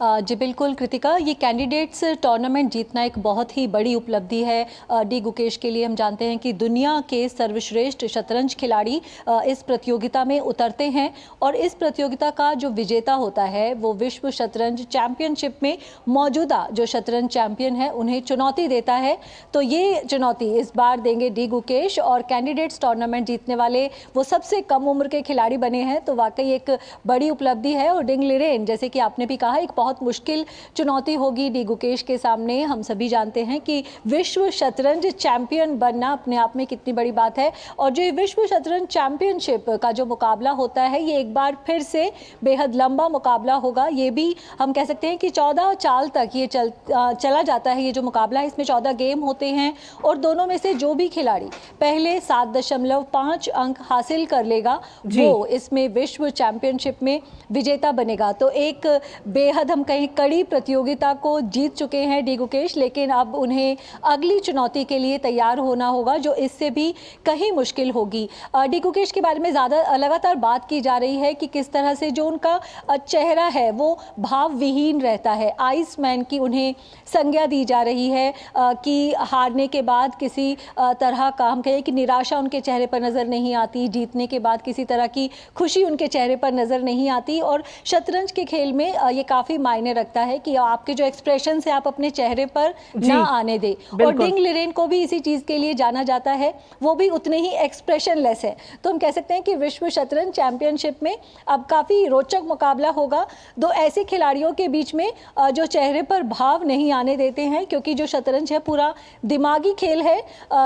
जी बिल्कुल कृतिका, ये कैंडिडेट्स टूर्नामेंट जीतना एक बहुत ही बड़ी उपलब्धि है डी गुकेश के लिए। हम जानते हैं कि दुनिया के सर्वश्रेष्ठ शतरंज खिलाड़ी इस प्रतियोगिता में उतरते हैं और इस प्रतियोगिता का जो विजेता होता है वो विश्व शतरंज चैंपियनशिप में मौजूदा जो शतरंज चैंपियन है उन्हें चुनौती देता है। तो ये चुनौती इस बार देंगे डी गुकेश और कैंडिडेट्स टूर्नामेंट जीतने वाले वो सबसे कम उम्र के खिलाड़ी बने हैं। तो वाकई एक बड़ी उपलब्धि है। और डिंग लिरेन, जैसे कि आपने भी कहा, एक बहुत मुश्किल चुनौती होगी डी गुकेश के सामने। हम सभी जानते हैं कि विश्व शतरंज चैंपियन बनना अपने आप में कितनी बड़ी बात है और जो विश्व शतरंज चैंपियनशिप का जो मुकाबला होता है ये एक बार फिर से बेहद लंबा मुकाबला होगा। ये भी हम कह सकते हैं कि 14 साल तक ये चला जाता है। ये जो मुकाबला है इसमें 14 गेम होते हैं और दोनों में से जो भी खिलाड़ी पहले 7.5 अंक हासिल कर लेगा वो इसमें विश्व चैंपियनशिप में विजेता बनेगा। तो एक बेहद हम हम कहीं कड़ी प्रतियोगिता को जीत चुके हैं डी गुकेश, लेकिन अब उन्हें अगली चुनौती के लिए तैयार होना होगा जो इससे भी कहीं मुश्किल होगी। डी गुकेश के बारे में ज़्यादा लगातार बात की जा रही है कि किस तरह से जो उनका चेहरा है वो भाव विहीन रहता है, आइस मैन की उन्हें संज्ञा दी जा रही है कि हारने के बाद किसी तरह का हम कहें कि निराशा उनके चेहरे पर नज़र नहीं आती, जीतने के बाद किसी तरह की खुशी उनके चेहरे पर नज़र नहीं आती। और शतरंज के खेल में ये काफ़ी मायने रखता है कि आपके जो एक्सप्रेशन है आप अपने चेहरे पर ना आने दें। और डिंग लिरेन को भी इसी चीज़ के लिए जाना जाता है, वो भी उतने ही एक्सप्रेशनलेस है। तो हम कह सकते हैं कि विश्व शतरंज चैंपियनशिप में अब काफ़ी रोचक मुकाबला होगा दो ऐसे खिलाड़ियों के बीच में जो चेहरे पर भाव नहीं आने देते हैं, क्योंकि जो शतरंज है पूरा दिमागी खेल है।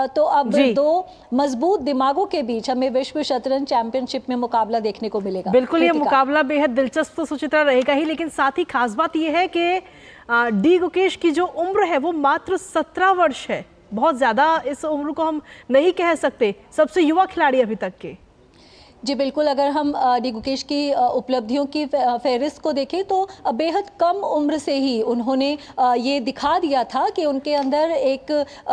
तो अब दो मजबूत दिमागों के बीच हमें विश्व शतरंज चैंपियनशिप में मुकाबला देखने को मिलेगा। बिल्कुल, ये मुकाबला बेहद दिलचस्प तो सुचित्रा रहेगा ही, लेकिन साथ ही खास बात यह है कि डी गुकेश की जो उम्र है वो मात्र 17 वर्ष है। बहुत ज्यादा इस उम्र को हम नहीं कह सकते, सबसे युवा खिलाड़ी अभी तक के। जी बिल्कुल, अगर हम डी गुकेश की उपलब्धियों की फहरिस्त को देखें तो बेहद कम उम्र से ही उन्होंने ये दिखा दिया था कि उनके अंदर एक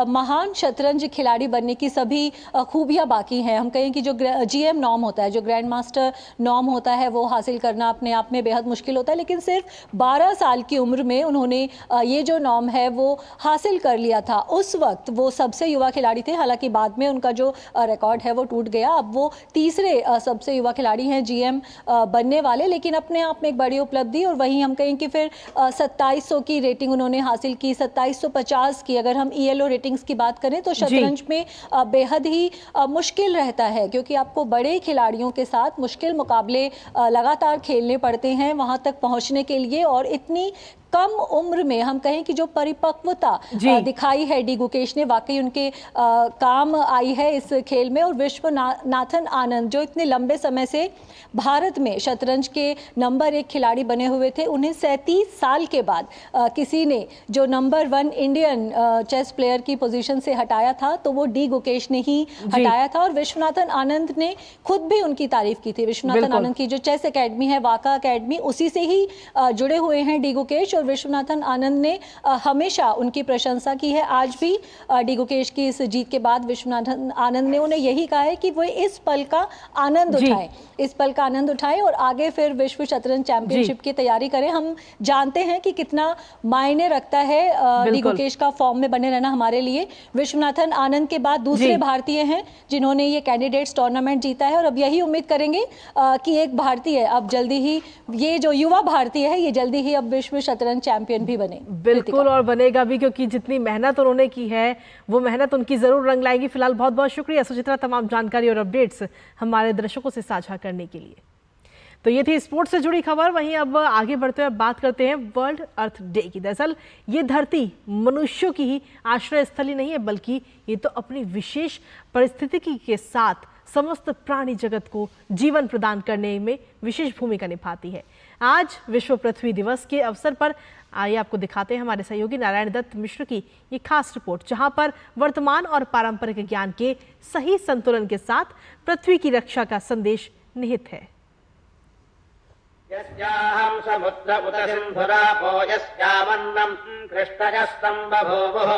महान शतरंज खिलाड़ी बनने की सभी खूबियां बाकी हैं। हम कहें कि जो जीएम नॉर्म होता है, जो ग्रैंड मास्टर नॉर्म होता है, वो हासिल करना अपने आप में बेहद मुश्किल होता है, लेकिन सिर्फ 12 साल की उम्र में उन्होंने ये जो नॉर्म है वो हासिल कर लिया था। उस वक्त वो सबसे युवा खिलाड़ी थे, हालांकि बाद में उनका जो रिकॉर्ड है वो टूट गया। अब वो तीसरे सबसे युवा खिलाड़ी हैं जीएम बनने वाले, लेकिन अपने आप में एक बड़ी उपलब्धि। और वहीं हम कहें कि फिर 2700 की रेटिंग उन्होंने हासिल की, 2750 की अगर हम ईएलओ रेटिंग्स की बात करें तो शतरंज में बेहद ही मुश्किल रहता है, क्योंकि आपको बड़े खिलाड़ियों के साथ मुश्किल मुकाबले लगातार खेलने पड़ते हैं वहां तक पहुंचने के लिए। और इतनी कम उम्र में हम कहें कि जो परिपक्वता दिखाई है डी गुकेश ने, वाकई उनके काम आई है इस खेल में। और विश्वनाथन आनंद जो इतने लंबे समय से भारत में शतरंज के नंबर 1 खिलाड़ी बने हुए थे, उन्हें 37 साल के बाद किसी ने जो नंबर 1 इंडियन चेस प्लेयर की पोजीशन से हटाया था तो वो डी गुकेश ने ही हटाया था। और विश्वनाथन आनंद ने खुद भी उनकी तारीफ की थी। विश्वनाथन आनंद की जो चेस एकेडमी है, वाका एकेडमी, उसी से ही जुड़े हुए हैं डी गुकेश। विश्वनाथन आनंद ने हमेशा उनकी प्रशंसा की है। आज भी डी गुकेश की इस जीत के बाद विश्वनाथन आनंद ने उन्हें यही कहा है कि वो इस पल का आनंद उठाएं, इस पल का आनंद उठाएं और आगे फिर विश्व शतरंज चैंपियनशिप की तैयारी करें। हम जानते हैं कि कितना मायने रखता है डी गुकेश का फॉर्म में बने रहना हमारे लिए। विश्वनाथन आनंद के बाद दूसरे भारतीय हैं जिन्होंने ये कैंडिडेट्स टूर्नामेंट जीता है, और अब यही उम्मीद करेंगे कि एक भारतीय अब जल्दी ही, ये जो युवा भारतीय है, ये जल्दी ही अब विश्व शतरंज चैंपियन भी बने। बिल्कुल, और बनेगा भी, क्योंकि जितनी मेहनत उन्होंने की है वो मेहनत उनकी जरूर रंग लाएगी। फिलहाल बहुत बहुत शुक्रिया सुचित्रा, तमाम जानकारी और अपडेट्स हमारे दर्शकों से साझा करने के लिए। तो ये थी स्पोर्ट्स से जुड़ी खबर। वहीं अब आगे बढ़ते हुए बात करते हैं वर्ल्ड अर्थ डे की। दरअसल ये धरती मनुष्यों की ही आश्रय स्थली नहीं है, बल्कि ये तो अपनी विशेष परिस्थिति के साथ समस्त प्राणी जगत को जीवन प्रदान करने में विशेष भूमिका निभाती है। आज विश्व पृथ्वी दिवस के अवसर पर आइए आपको दिखाते हैं हमारे सहयोगी नारायण दत्त मिश्र की ये खास रिपोर्ट, जहां पर वर्तमान और पारंपरिक ज्ञान के सही संतुलन के साथ पृथ्वी की रक्षा का संदेश निहित है। यस्याहं समुद्र उत सिन्धुरापो यस्यावन्नं कृष्णजस्तं बभूवुः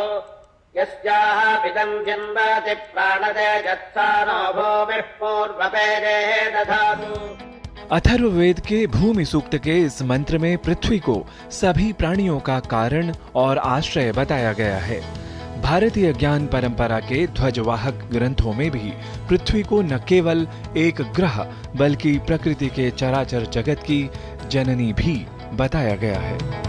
यस्याः पितं जिन्वति प्राणतेजत्सानो भूमिः पूर्वपेदेः दधातु। अथर्ववेद के भूमि सूक्त के इस मंत्र में पृथ्वी को सभी प्राणियों का कारण और आश्रय बताया गया है। भारतीय ज्ञान परंपरा के ध्वजवाहक ग्रंथों में भी पृथ्वी को न केवल एक ग्रह बल्कि प्रकृति के चराचर जगत की जननी भी बताया गया है।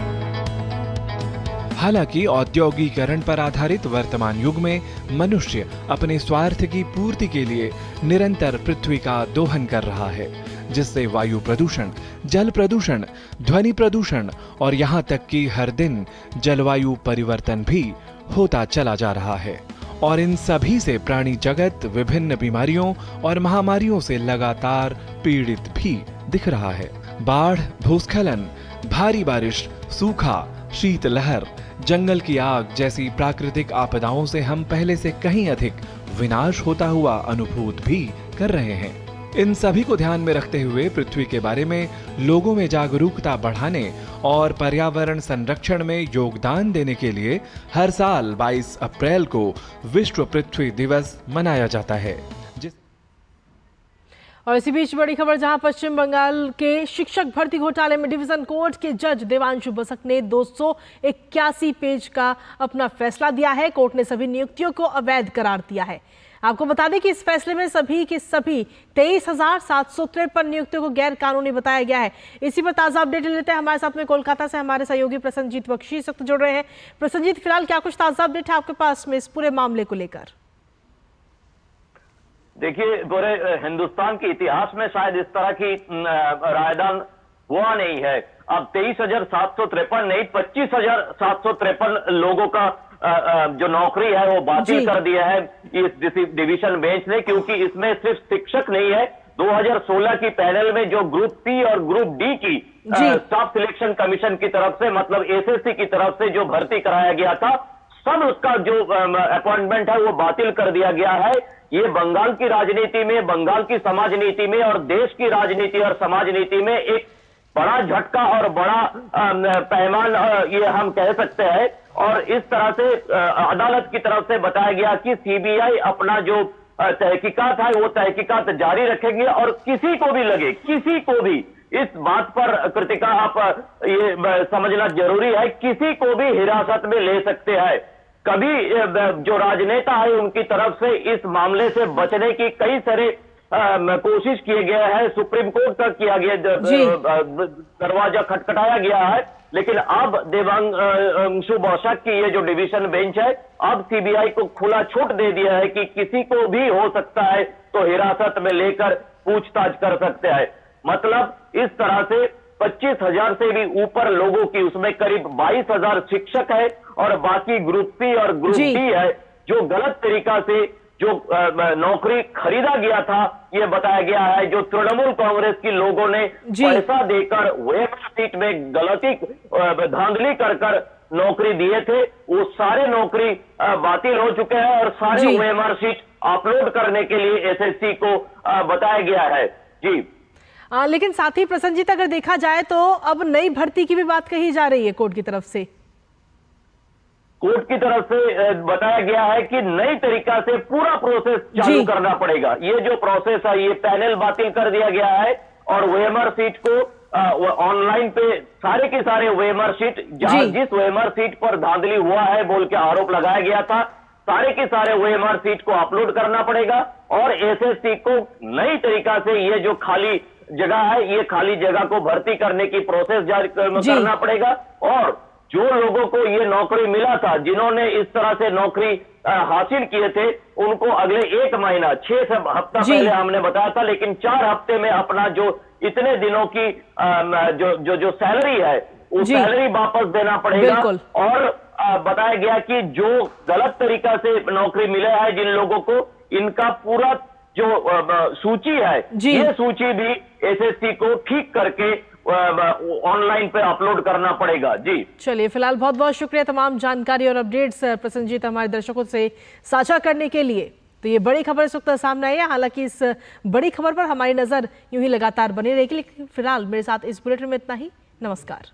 हालांकि औद्योगिकरण पर आधारित वर्तमान युग में मनुष्य अपने स्वार्थ की पूर्ति के लिए निरंतर पृथ्वी का दोहन कर रहा है, जिससे वायु प्रदूषण, जल प्रदूषण, ध्वनि प्रदूषण और यहाँ तक कि हर दिन जलवायु परिवर्तन भी होता चला जा रहा है। और इन सभी से प्राणी जगत विभिन्न बीमारियों और महामारियों से लगातार पीड़ित भी दिख रहा है। बाढ़, भूस्खलन, भारी बारिश, सूखा, शीतलहर, जंगल की आग जैसी प्राकृतिक आपदाओं से हम पहले से कहीं अधिक विनाश होता हुआ अनुभूत भी कर रहे हैं। इन सभी को ध्यान में रखते हुए पृथ्वी के बारे में लोगों में जागरूकता बढ़ाने और पर्यावरण संरक्षण में योगदान देने के लिए हर साल 22 अप्रैल को विश्व पृथ्वी दिवस मनाया जाता है। और इसी बीच बड़ी खबर, जहां पश्चिम बंगाल के शिक्षक भर्ती घोटाले में डिवीजन कोर्ट के जज देवांशु बसक ने 281 पेज का अपना फैसला दिया है। कोर्ट ने सभी नियुक्तियों को अवैध करार दिया है। आपको बता दें कि इस फैसले में सभी के सभी 23,753 नियुक्तियों को गैर कानूनी बताया गया है। इसी पर ताजा अपडेट लेते हैं। हमारे साथ में कोलकाता से हमारे सहयोगी प्रसन्नजीत बख्शी इस वक्त जुड़ रहे हैं। प्रसन्नजीत, फिलहाल क्या कुछ ताजा अपडेट है आपके पास में इस पूरे मामले को लेकर? देखिए, पूरे हिंदुस्तान के इतिहास में शायद इस तरह की रायदान हुआ नहीं है। अब 23,753 नहीं 25,753 लोगों का जो नौकरी है वो बातिल कर दिया है इस डिवीजन बेंच ने, क्योंकि इसमें सिर्फ शिक्षक नहीं है। 2016 की पैनल में जो ग्रुप सी और ग्रुप डी की स्टाफ सिलेक्शन कमीशन की तरफ से, मतलब एसएससी की तरफ से जो भर्ती कराया गया था, सब उसका जो अपॉइंटमेंट है वो बातिल कर दिया गया है। ये बंगाल की राजनीति में, बंगाल की समाज नीति में और देश की राजनीति और समाज नीति में एक बड़ा झटका और बड़ा पैमान ये हम कह सकते हैं। और इस तरह से अदालत की तरफ से बताया गया कि सीबीआई अपना जो तहकीकात है वो तहकीकात जारी रखेगी और किसी को भी लगे, किसी को भी इस बात पर कृतिका आप ये समझना जरूरी है, किसी को भी हिरासत में ले सकते हैं। कभी जो राजनेता है उनकी तरफ से इस मामले से बचने की कई सारे कोशिश किए गए हैं, सुप्रीम कोर्ट तक किया गया, दरवाजा खटखटाया गया है, लेकिन अब देवांशु बसक की ये जो डिवीजन बेंच है अब सीबीआई को खुला छूट दे दिया है कि किसी को भी हो सकता है तो हिरासत में लेकर पूछताछ कर सकते हैं। मतलब इस तरह से 25,000 से भी ऊपर लोगों की, उसमें करीब 22,000 शिक्षक है और बाकी ग्रुप सी और ग्रुप डी है जो गलत तरीका से जो नौकरी खरीदा गया था, ये बताया गया है। जो तृणमूल कांग्रेस के लोगों ने पैसा देकर वेब सीट में गलती धांधली कर नौकरी दिए थे, वो सारे नौकरी बातिल हो चुके हैं और सारे ओएमआर सीट अपलोड करने के लिए एसएससी को बताया गया है। जी लेकिन साथ ही प्रसन्नजीत, अगर देखा जाए तो अब नई भर्ती की भी बात कही जा रही है कोर्ट की तरफ से। कोर्ट की तरफ से बताया गया है कि नई तरीका से पूरा प्रोसेस चालू करना पड़ेगा। ये जो प्रोसेस है ये पैनल बातिल कर दिया गया है और ओएमआर सीट को ऑनलाइन पे सारे के सारे ओएमआर सीट, जिस ओएमआर सीट पर धांधली हुआ है बोल के आरोप लगाया गया था, सारे के सारे ओएमआर सीट को अपलोड करना पड़ेगा और एसएससी को नई तरीका से ये जो खाली जगह है, ये खाली जगह को भर्ती करने की प्रोसेस जारी करना पड़ेगा। और जो लोगों को ये नौकरी मिला था, जिन्होंने इस तरह से नौकरी हासिल किए थे, उनको अगले 1 महीना 6 हफ्ता पहले हमने बताया था, लेकिन 4 हफ्ते में अपना जो इतने दिनों की जो सैलरी है वो सैलरी वापस देना पड़ेगा। और बताया गया कि जो गलत तरीका से नौकरी मिले है जिन लोगों को, इनका पूरा जो सूची है, ये सूची भी एसएससी को ठीक करके ऑनलाइन पे अपलोड करना पड़ेगा। जी चलिए, फिलहाल बहुत बहुत शुक्रिया तमाम जानकारी और अपडेट्स प्रसन्नजीत हमारे दर्शकों से साझा करने के लिए। तो ये बड़ी खबर इस वक्त सामने आई है। हालांकि इस बड़ी खबर पर हमारी नजर यूं ही लगातार बनी रहेगी, लेकिन फिलहाल मेरे साथ इस बुलेटिन में इतना ही। नमस्कार।